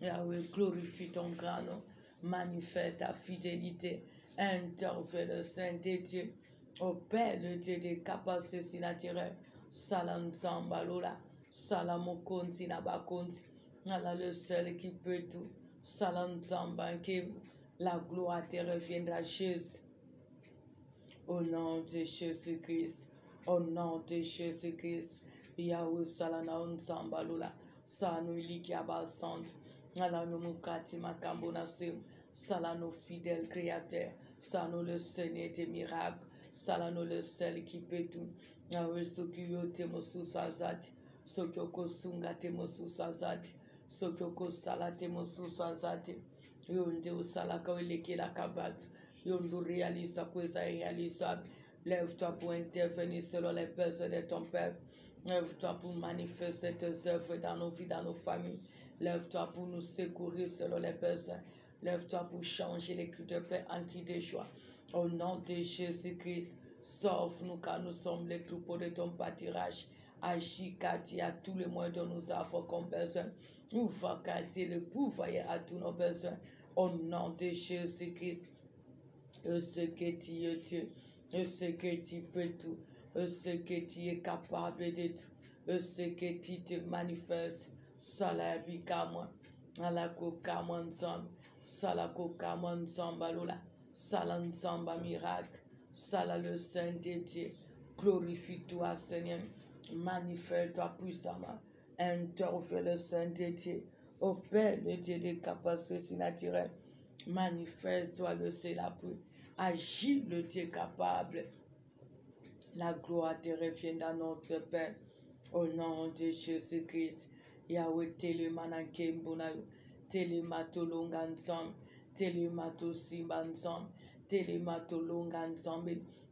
Yahweh, glorifie ton grand nom. Manifeste ta fidélité. Intervient le Saint-Dieu. Au Père, le Dieu des capacités naturelles. Salam Zambalola. Salamokonzi Nabakonzi. Allah, le seul qui peut tout. Salam Zambankim. La gloire te reviendra, Jésus. Au nom de Jésus-Christ. Au nom de Jésus-Christ. Yahweh salana unsambalula. Sanu iliki abasante. Alano mukati makambona sim. Salano fidèle créateur. Sano le Seigneur des miracles. Salano le seul qui peut tout. Yahweh sokuyo temosu sazati. Sokyoko sunga temosu sazati. Sokyoko sala temosu sazati. Yonde usalaka weleke la kabat. Yondo réalisa kweza réalisable. Lève-toi pour intervenir selon les besoins de ton peuple. Lève-toi pour manifester tes œuvres dans nos vies, dans nos familles. Lève-toi pour nous secourir selon les besoins. Lève-toi pour changer les cris de paix en cris de joie. Au nom de Jésus-Christ, sauve-nous car nous sommes les troupeaux de ton pâturage. Agis car tu as tous les moyens dont nous avons comme besoin. Ouvre car tu es le pouvoir à tous nos besoins. Au nom de Jésus-Christ, ce que tu es Dieu, ce que tu peux tout, ce que tu es capable de tout, ce que tu te manifestes. Salabikama, alakokamanzam, salakokamanzambalula, salanzamba miracle, sala le Saint de Dieu. Glorifie-toi, Seigneur, manifeste-toi puissamment, intervient le Saint de Dieu. Au Père, le Dieu des capacités naturelles, manifeste-toi le Célapru. Agis le Dieu capable. La gloire te revient dans notre Père. Au nom de Jésus-Christ. Yahweh Telemananke Mbonayo. Telemato longanzam. Telemato simbanzam. Telemato longanzam.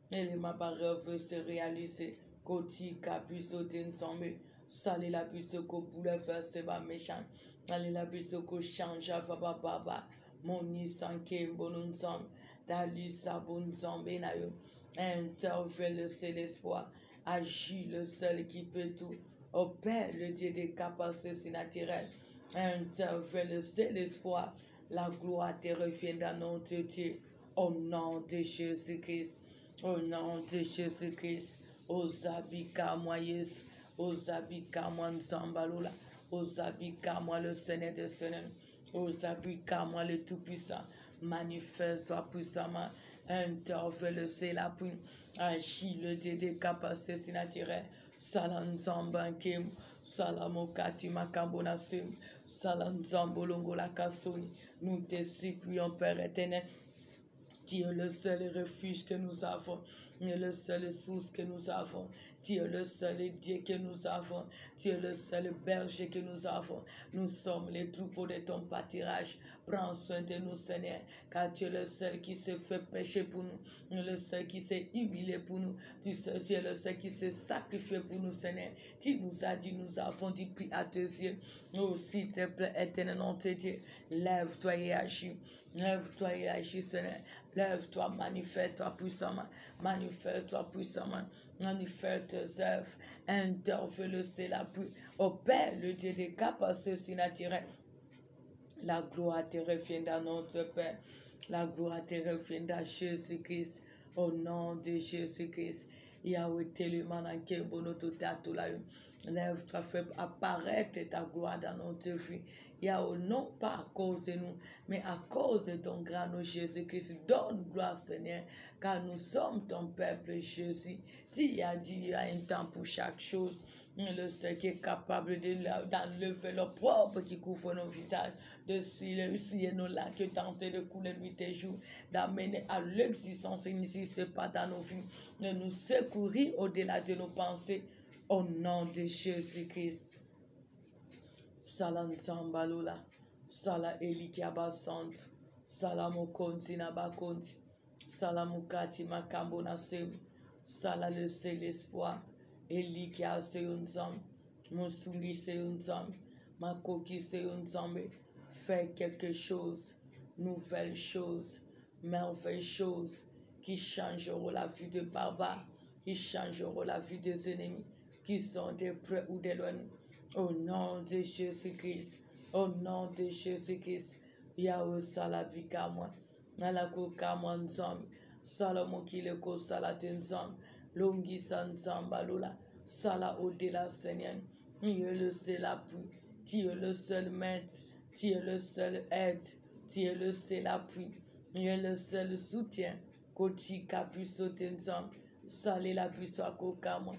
Telema par veut se réaliser. Koti kapiso tenzambe. Salé la puissance qu'on bouleverse pas méchant. Allez la puissance qu'on change à papa. Mon nisanke bon ensemble. Dali sa bon ensemble. Intervient le seul espoir. Agis le seul qui peut tout. Opère le Dieu des capacités naturelles. Intervient le seul espoir. La gloire te revient dans notre Dieu. Au nom de Jésus-Christ. Au nom de Jésus-Christ. Osabika moi Yesu. Osabika moi Nzambalula. Osabika moi le Seigneur de Seigneur. Osabika moi le Tout-Puissant. Manifeste-toi puissamment. Intervient le seul appui. Agis le Dieu des capacités surnaturelles. Salam Zambankim. Salamokati Makambonasim. Salam Zambolongo la Kasoni. Nous te supplions, Père éternel. Tu es le seul refuge que nous avons. Tu es le seul source que nous avons. Tu es le seul Dieu que nous avons. Tu es le seul berger que nous avons. Nous sommes les troupeaux de ton pâturage. Prends soin de nous, Seigneur, car tu es le seul qui se fait pécher pour nous. Tu es le seul qui s'est humilié pour nous. Tu es le seul qui s'est sacrifié pour nous, Seigneur. Tu nous as dit, nous avons dit, prie à tes yeux. Oh, s'il te plaît, éternel, nom de Dieu, lève-toi et agis. Lève-toi et agis, Seigneur. Lève-toi, manifeste-toi puissamment. Manifeste-toi puissamment. Manifeste tes œuvres. Intervient le ciel appui. Au Père, le Dieu des capacités surnaturelles. La gloire te revient dans notre Père. La gloire te revient dans Jésus-Christ. Au nom de Jésus-Christ. Yahweh, tellement dans quel bon lève-toi, fais apparaître ta gloire dans notre vie. Yahweh, non pas à cause de nous, mais à cause de ton grand nom Jésus-Christ. Donne gloire, Seigneur, car nous sommes ton peuple, Jésus. Tu as dit, il y a un temps pour chaque chose. Le seul qui est capable d'enlever l'opprobre qui couvre nos visages, de suyer nos larmes, qui tenter de couler nuit et jour, d'amener à l'existence qui n'existe pas dans nos vies, de nous secourir au-delà de nos pensées, au nom de Jésus-Christ. Salam Zambalula, Salam Elikiabasant, Salam Konti Nabakonti, Salam Kati Makambonasem, Salam le seul espoir, Elikia Seunzam, Monsungi Seunzam, Makoki Seunzam, fais quelque chose, nouvelle chose, merveilleuse chose, qui changeront la vie de barbares, qui changeront la vie des ennemis, qui sont des près ou des loin. Au nom de Jésus-Christ, au nom de Jésus-Christ, Yahweh Salabika moi, Nalakoka Manzam, Salomon Kileko Salatenzam, Longi Sanzambalula, Sala au-delà, Seigneur. Tu es le seul appui, tu es le seul maître, tu es le seul aide, tu es le seul appui, tu es le seul soutien. Koti Kapuso Tenzam, Salé la puissance Kokama,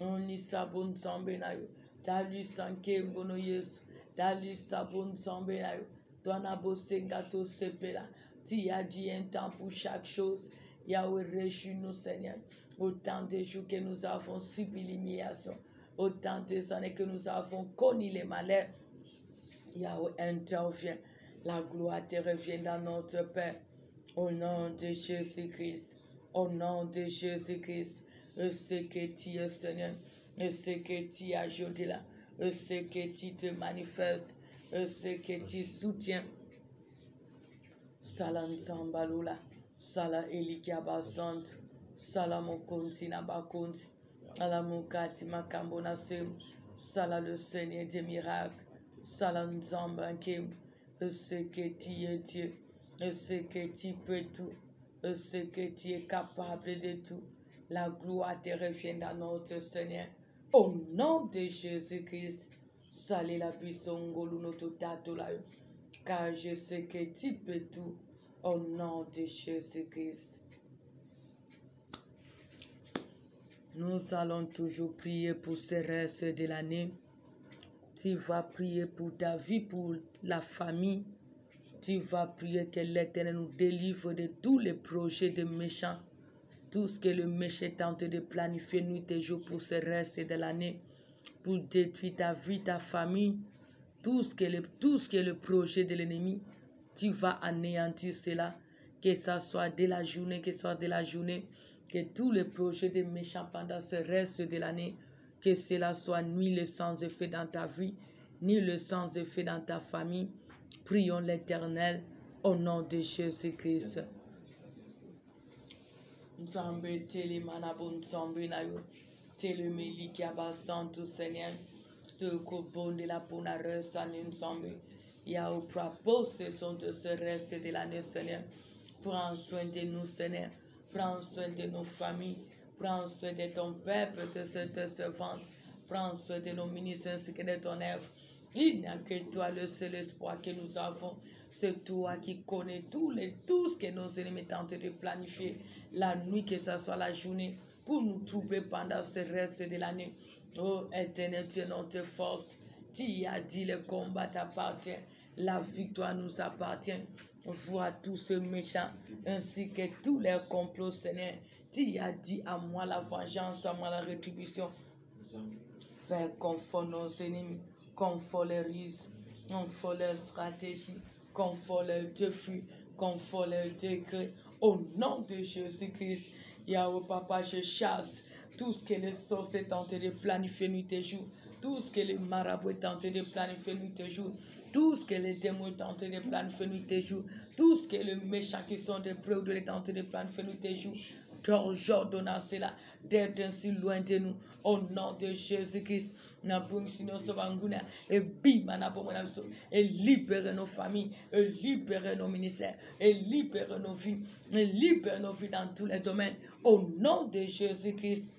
on y sabon Zambenayo. Dali sanke mbono Yesu, dali sabon zambenayo, dona bosengato sepela. Tu as dit un temps pour chaque chose. Yahweh, réjouis-nous, Seigneur. Autant de jours que nous avons subi l'humiliation, autant de années que nous avons connu les malheurs. Yahweh, intervient. La gloire te revient dans notre Père. Au nom de Jésus-Christ, au nom de Jésus-Christ, je sais que tu es Seigneur. Je sais que tu as ajouté là. Je sais que tu te manifestes. Je sais que tu soutiens. Salam Zambalula. Salam Elikiabasant. Salam Okonti Nabakonti. Salam Okati Makambonasem. Salam le Seigneur des miracles. Salam Zambankim. Je sais que tu es Dieu. Je sais que tu peux tout. Je sais que tu es capable de tout. La gloire te revient dans notre Seigneur. Au nom de Jésus-Christ, salé la puissance, car je sais que tu peux tout. Au nom de Jésus-Christ. Nous allons toujours prier pour ce reste de l'année. Tu vas prier pour ta vie, pour la famille. Tu vas prier que l'Éternel nous délivre de tous les projets de méchants. Tout ce que le méchant tente de planifier nuit et jour pour ce reste de l'année, pour détruire ta vie, ta famille, tout ce qui est le projet de l'ennemi, tu vas anéantir cela, que ça soit de la journée, que tous les projets des méchants pendant ce reste de l'année, que cela soit ni le sans effet dans ta vie, ni le sans effet dans ta famille. Prions l'Éternel au nom de Jésus-Christ. Nzambe tele manabo nzambe na yo tele meliki abasantu Seigneur te kobonde la ponare sani nzambe ya au propose sont de ce reste de l'année Seigneur. Prends soin de nous Seigneur, prends soin de nos familles, prends soin de ton peuple, de cette servante, prends soin de nos ministres ainsi que de ton œuvre. Il n'y a que toi le seul espoir que nous avons. C'est toi qui connais tout ce que nos ennemis tentent de planifier. La nuit, que ce soit la journée, pour nous trouver pendant ce reste de l'année. Oh Éternel, tu es notre force. Tu as dit le combat t'appartient. La victoire nous appartient. Vois tous ces méchants ainsi que tous les complots, Seigneur. Tu as dit à moi la vengeance, à moi la rétribution. Père, conforte nos ennemis, conforte les ruses, conforte leurs stratégies, conforte leurs défis, conforte leurs décrets. Au nom de Jésus-Christ, Yahweh Papa, je chasse tout ce que les sorciers est tenté de planifier nuit et jour, tout ce que les marabouts est tenté de planifier nuit et jour, tout ce que les démons est tenté de planifier nuit et jour, tout ce que les méchants qui sont des preuves de tenté de planifier nuit et jour. J'ordonne à cela d'être ainsi loin de nous. Au nom de Jésus-Christ, et libérer nos familles, et libérer nos ministères, et libérer nos vies, et libérer nos vies dans tous les domaines. Au nom de Jésus-Christ,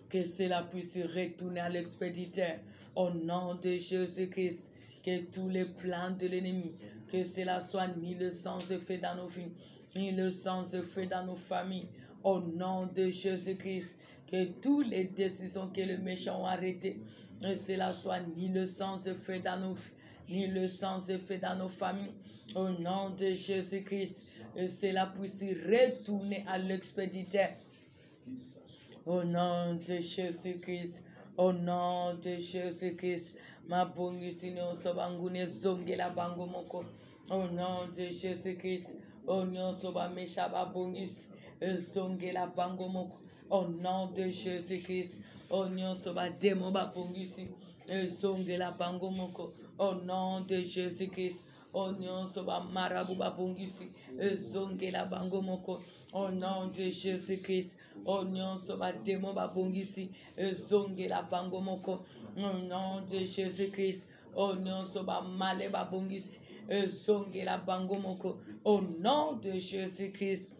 que cela puisse retourner à l'expéditeur. Au nom de Jésus-Christ, que tous les plans de l'ennemi, que cela soit ni le sans effet dans nos vies, ni le sans effet dans nos familles. Au nom de Jésus-Christ, que toutes les décisions que le méchant a arrêtées, que cela soit ni le sans effet dans nos vies, ni le sans effet dans nos familles. Au nom de Jésus-Christ, que cela puisse retourner à l'expéditeur. Au nom de Jésus-Christ, au nom de Jésus-Christ, ma bonne Seigneur, Sobangune Zongela Bangomoko. Au nom de Jésus-Christ, au nom Soba Meshaba Bongis Zongela Bangomoko. Au nom de Jésus-Christ, au nom Soba Demoba Bongisi Zongela Bangomoko. Au nom de Jésus-Christ, au nom Soba Marabuba Bongisi Zongela Bangomoko. Au nom de Jésus-Christ, au nom Soba Demoba Bongisi Zongela Bangomoko. Au nom de Jésus-Christ, au nom Soba Maleba Bongisi Zongela Bangomoko. Au nom de Jésus-Christ.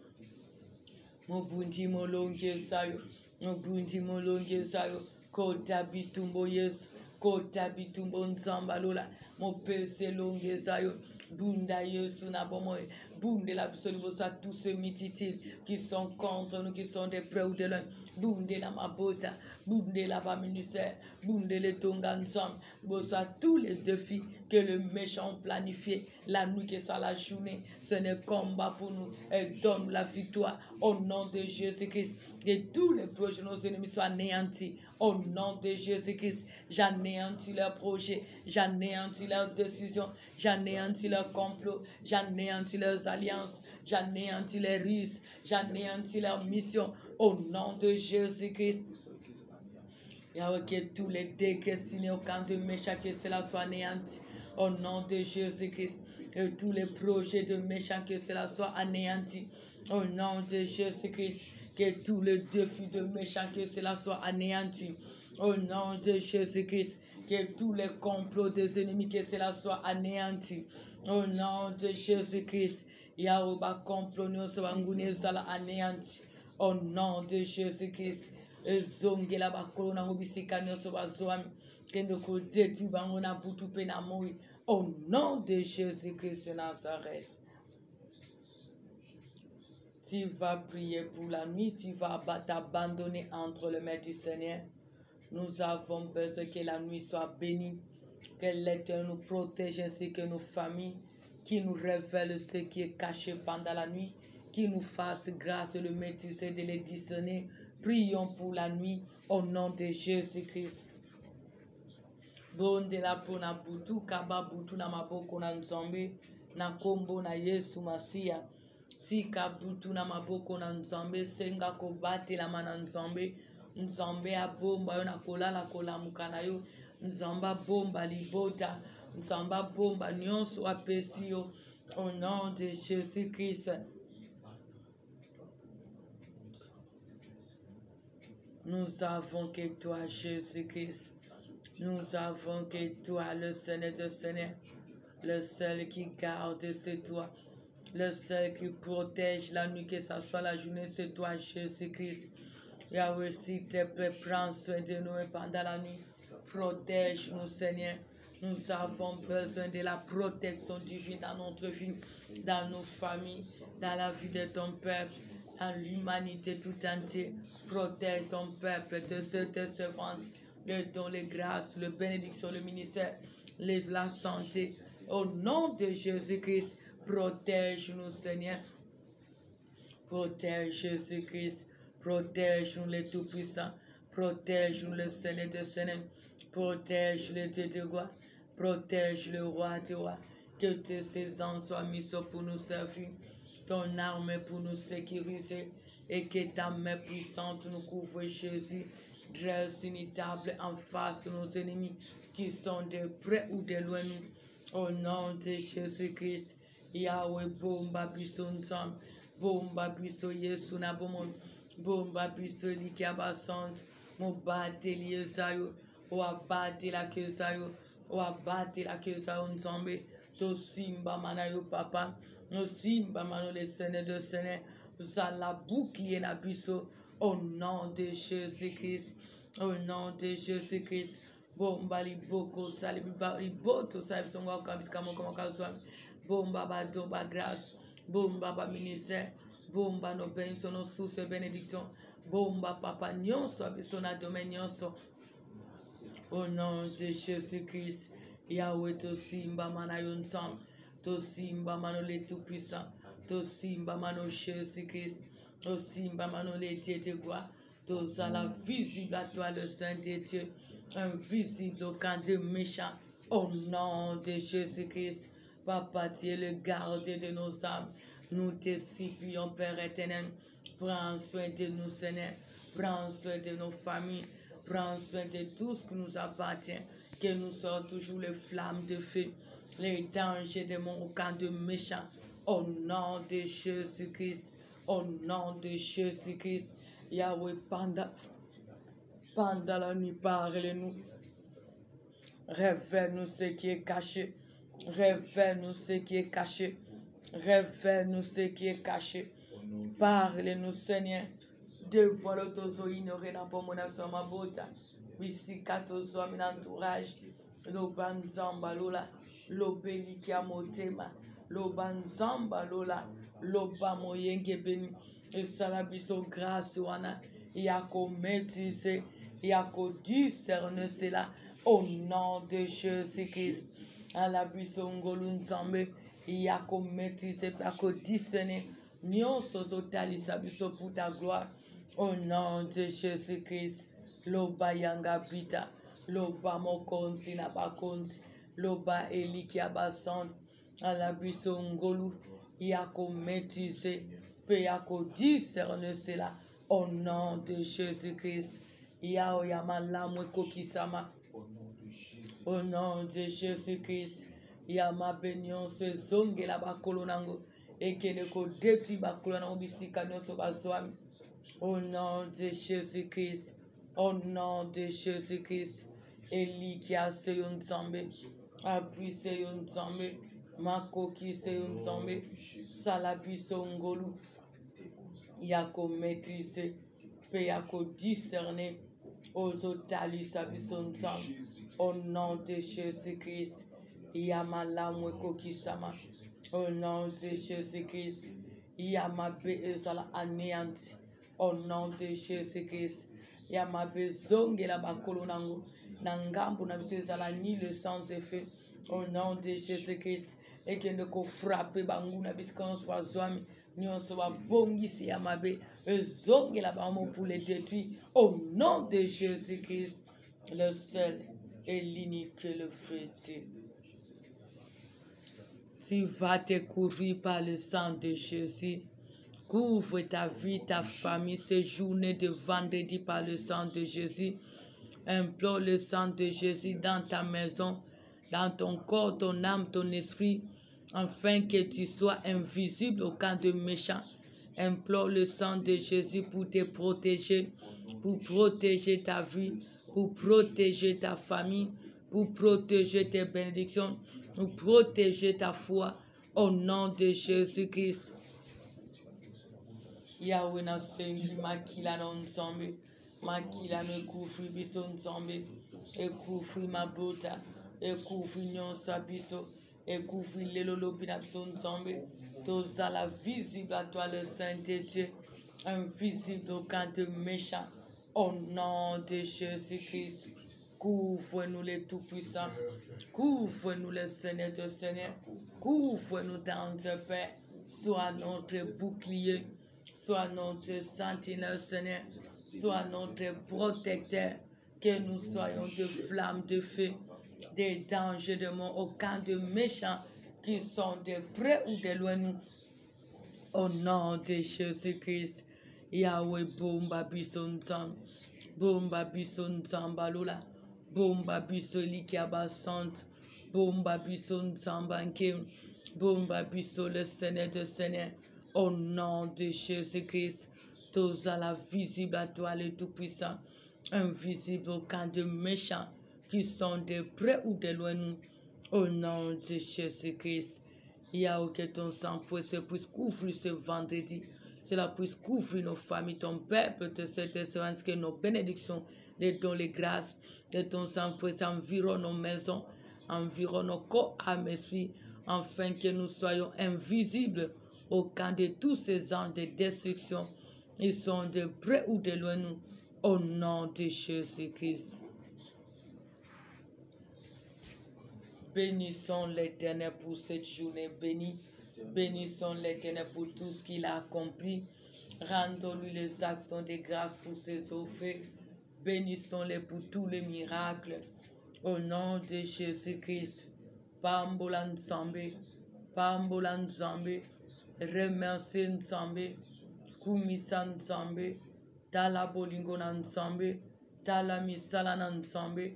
Mobundi molonge sayo, mobundi molonge sayo, kota bitumbo Yesu, kota bitumbo nzambalola, mopese longe sayo, bunda Yesu na bomoy, bunde la absolution tous ceux mititiles qui sont contre nous, qui sont des preuves de l'un, bunde la mabota, bunde la ministère, bunde les tonga ensemble, bossa tous les défis que le méchant planifié, la nuit que soit la journée, ce n'est combat pour nous, et donne la victoire au nom de Jésus-Christ. Que tous les projets de nos ennemis soient anéantis au nom de Jésus-Christ. J'anéantis leurs projets, j'anéantis leurs décisions, j'anéantis leurs complots, j'anéantis leurs alliances, j'anéantis les ruses, j'anéantis leurs missions au nom de Jésus-Christ. Yahweh, que tous les décrets signés au camp de méchants, que cela soit anéanti au nom de Jésus-Christ. Que tous les projets de méchants, que cela soit anéanti au nom de Jésus-Christ. Que tous les défis de méchants, que cela soit anéanti au nom de Jésus-Christ. Que tous les complots des ennemis, que cela soit anéanti au nom de Jésus-Christ. Yahweh, complot nous sera anéanti au nom de Jésus-Christ. Zongela bakorona ngobisika nyoso bazoami kendo ko deti bangona butu pena moi au nom de Jésus-Christ de Nazareth. Tu vas prier pour la nuit, tu vas t'abandonner entre les mains du Seigneur. Nous avons besoin que la nuit soit bénie, que l'Éternel nous protège ainsi que nos familles, qui nous révèle ce qui est caché pendant la nuit, qui nous fasse grâce de le maîtriser, de le discerner. Prions pour la nuit au nom de Jésus-Christ. Bonde la pona butu kaba butu na maboko na nzambe na kombo na Yesu Masia. Tika butu na maboko na nzambe senga ko bate la mana nzambe nzambe abomba yo na kolala kolamuka na yo nzambe abomba libota nzambe abomba nyonso apesi yo au nom de Jésus Christ. Nous avons que toi, Jésus-Christ. Nous avons que toi, le Seigneur des Seigneurs. Le seul qui garde, c'est toi. Le seul qui protège la nuit, que ce soit la journée, c'est toi, Jésus-Christ. Yahweh, s'il te plaît, prends soin de nous pendant la nuit. Protège-nous, Seigneur. Nous avons besoin de la protection divine dans notre vie, dans nos familles, dans la vie de ton peuple, dans l'humanité tout entière. Protège ton peuple, tes servantes, le don, les grâces, le bénédiction, le ministère, la santé. Au nom de Jésus-Christ, protège-nous, Seigneur. Protège Jésus-Christ. Protège-nous, les Tout-Puissants. Protège-nous, le Seigneur de Seigneur. Protège le Dieu de gloire. Protège le roi de roi. Que tes saisons soient mises pour nous servir. Ton arme pour nous sécuriser. Et que ta main puissante nous couvre, Jésus. Dresse inimitable en face de nos ennemis qui sont de près ou de loin. Au nom de Jésus-Christ. Yahweh, bomba biso ensemble. Bomba biso Yesu na bomon. Bomba biso likiabasante. Mobate liezayo. O abate la kezayo. O abate la kezayo nzambe. To simba manayo papa. No simba mano le Seigneur de Seigneur. Zala bouclier na biso. Au nom de Jésus-Christ. Au nom de Jésus-Christ. Bomba liboko salibiba liboto salibisonga kabisika moko makazwami. Bomba ba doba grâce. Bomba ba ministère. Bomba no bénédiction no source de bénédiction. Bomba papa nyonso abiso na domaine nyonso. Au nom de Jésus-Christ. Yahweh to simba mana yonsam. To simba mano le tout puissant. To simba mano Jésus-Christ. To simba mano le dieux de gloire. To zala visible à toi le Saint de Dieu. Invisible au camp des méchants. Au nom de Jésus-Christ. Papa, tu es le gardien de nos âmes. Nous te supplions, Père éternel. Prends soin de nous, Seigneur. Prends soin de nos familles. Prends soin de tout ce qui nous appartient. Que nous soyons toujours les flammes de feu. Les dangers de mon camp de méchants. Au nom de Jésus-Christ. Au nom de Jésus-Christ. Yahweh, pendant la nuit, parle-nous. Révèle-nous ce qui est caché. Révèle-nous ce qui est caché. Révèle-nous ce qui est caché. Parle-nous, Seigneur. Dévoile tozo ignorer na pomona soma bota. Wisika tozo min entourage. Lobanzamba lola. Lobeli kia motema. Lobanzamba lola. Loba moyenge beni. Et salabiso grâce wana. Yako maîtriser. Yako discerner cela. Au nom de Jésus-Christ. À la buisson ngolunzambe. Yako maîtriser. Yako discerner. Nyonso zotalisa biso pour ta gloire. Au nom de Jésus-Christ. Loba yanga bita. Loba mokonzi na bakonzi. Loba elikia basan. À la buisson ngolu. Yako maîtriser. Pe yako discerner cela. Au nom de Jésus-Christ. Yao yamala mweko kisama. Au nom de Jésus-Christ. Yama benyon se zonge la bakolo nango. Et que ne ko depuis bakolo nango bisika nyonso bazwami. Au nom de Jésus-Christ. Au nom de Jésus-Christ. Eli qui a se yon zambe. Apui se yon zambe. Mako ki se yon zambe. Salabi so ngolu. Yako maîtriser. Pe yako discerner. Aux otali sabi son zambe. Au nom de Jésus-Christ. Yamala mweko kisama. Au nom de Jésus-Christ. Yamabe ezala anéanti. Au nom de Jésus-Christ. Yamabe zonge la bakolo nango. Nangambu na biso ezala ni le sans effet. Au nom de Jésus-Christ. Et que ne ko frappe bangu na biso quand soit zwami. Nyonso wa bongisi yamabe. Zonge la bamo pour les détruire. Au nom de Jésus-Christ. Le seul et l'unique, le frère. Tu vas te couvrir par le sang de Jésus. Couvre ta vie, ta famille, ces journées de vendredi par le sang de Jésus. Implore le sang de Jésus dans ta maison, dans ton corps, ton âme, ton esprit, afin que tu sois invisible au camp de méchants. Implore le sang de Jésus pour te protéger, pour protéger ta vie, pour protéger ta famille, pour protéger tes bénédictions, pour protéger ta foi, au nom de Jésus-Christ. Yahweh na sengi makila na nzambe, makila me couvre biso nzambe, et couvre ma bota, et couvre nyonso ya biso, et couvre lelo lobi na biso nzambe, tozala visible à toi le Saint de Dieu, invisible au camp de méchants, au nom de Jésus-Christ. Couvre-nous les tout-puissants, couvre-nous le Seigneur de Seigneur, couvre-nous dans ta paix, sois notre bouclier, sois notre sentinelle, Seigneur, sois notre protecteur, que nous soyons de flammes de feu, des dangers de mort au camp de méchants qui sont de près ou de loin nous. Au nom de Jésus-Christ, Yahweh bomba biso nzambe, bomba biso nzamba lula, bomba biso likiaba sante, bomba biso nzamba nkem, bomba biso le Seigneur de Seigneur. Au nom de Jésus-Christ, tozala visible à toi le Tout-Puissant, invisible au camp de méchants qui sont de près ou de loin nous. Au nom de Jésus-Christ, Yahweh, que ton sang puisse couvrir ce vendredi. Cela puisse couvrir nos familles, ton peuple, de cette espérance, que nos bénédictions, les dons, les grâces de ton sang puisse environner nos maisons, environner nos corps, âme, esprit, afin que nous soyons invisibles au camp de tous ces anges de destruction. Ils sont de près ou de loin nous. Au nom de Jésus-Christ. Bénissons l'Éternel pour cette journée bénie. Bénissons l'Éternel pour tout ce qu'il a accompli. Rendons-lui les actions de grâce pour ses offres. Bénissons-les pour tous les miracles. Au nom de Jésus-Christ. Pambola Nzambe. Pambola Nzambe. Remercie Nzambe. Kumisa Nzambe. Tala bolingo na Nzambe. Tala misala na Nzambe.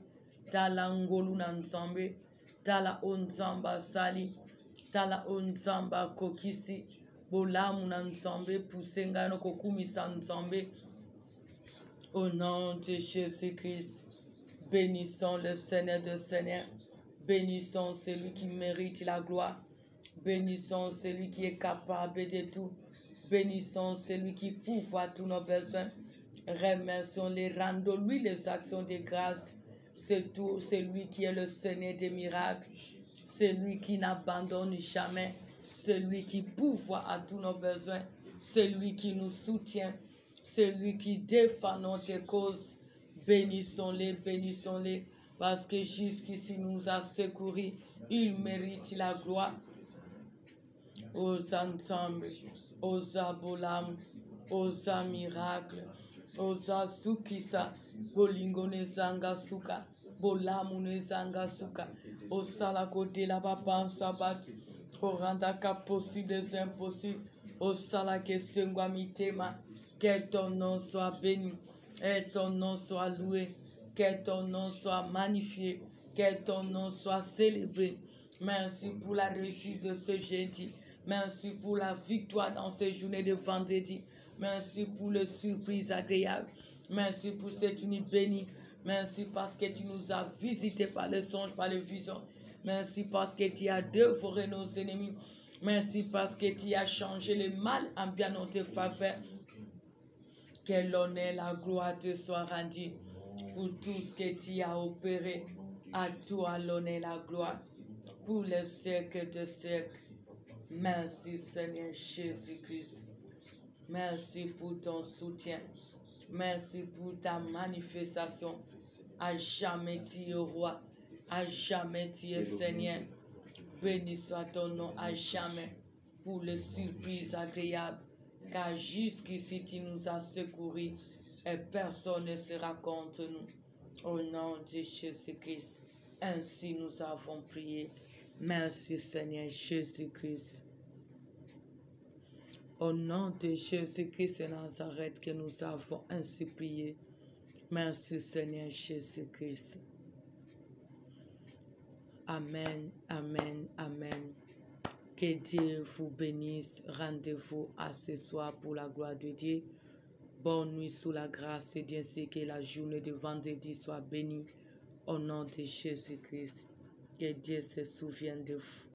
Tala ngolu na Nzambe. Tala onzamba sali, tala onzamba kokisi, bolamu na Nzambe, pousenga no kokumisa Nzambe. Au nom de Jésus-Christ, bénissons le Seigneur de Seigneur, bénissons celui qui mérite la gloire, bénissons celui qui est capable de tout, bénissons celui qui pourvoit tous nos besoins, remercions-les, rendons-lui les actions de grâce. C'est tout, c'est lui qui est le Seigneur des miracles, c'est lui qui n'abandonne jamais, c'est lui qui pourvoit à tous nos besoins, c'est lui qui nous soutient, c'est lui qui défend notre cause. Bénissons-les, parce que jusqu'ici nous a secourus, il mérite la gloire. Aux ensembles, aux abolam, aux miracles, oza sukisa bolingo nezanga suka bolamu nezanga suka osala kodela bapansa bati orandaka possible des impossibles osala kesengwa mitema. Que ton nom soit béni et ton nom soit loué, que ton nom soit magnifié, que ton nom soit célébré. Merci pour la réussite de ce jeudi, merci pour la victoire dans ces journées de vendredi. Merci pour le surprise agréable. Merci pour cette nuit bénie. Merci parce que tu nous as visités par le songe, par les visions. Merci parce que tu as dévoré nos ennemis. Merci parce que tu as changé le mal en bien notre faveur. Que l'honneur et la gloire te soient rendus pour tout ce que tu as opéré. À toi l'honneur et la gloire pour les siècles de siècles. Merci Seigneur Jésus-Christ. Merci pour ton soutien. Merci pour ta manifestation. À jamais tu es roi. À jamais tu es Seigneur. Béni soit ton nom à jamais pour les surprises agréables. Car jusqu'ici tu nous as secourus et personne ne sera contre nous. Au nom de Jésus-Christ. Ainsi nous avons prié. Merci Seigneur Jésus-Christ. Au nom de Jésus-Christ de Nazareth que nous avons ainsi prié. Merci Seigneur Jésus-Christ. Amen, amen, amen. Que Dieu vous bénisse. Rendez-vous à ce soir pour la gloire de Dieu. Bonne nuit sous la grâce de Dieu, ainsi que la journée de vendredi soit bénie. Au nom de Jésus-Christ. Que Dieu se souvienne de vous.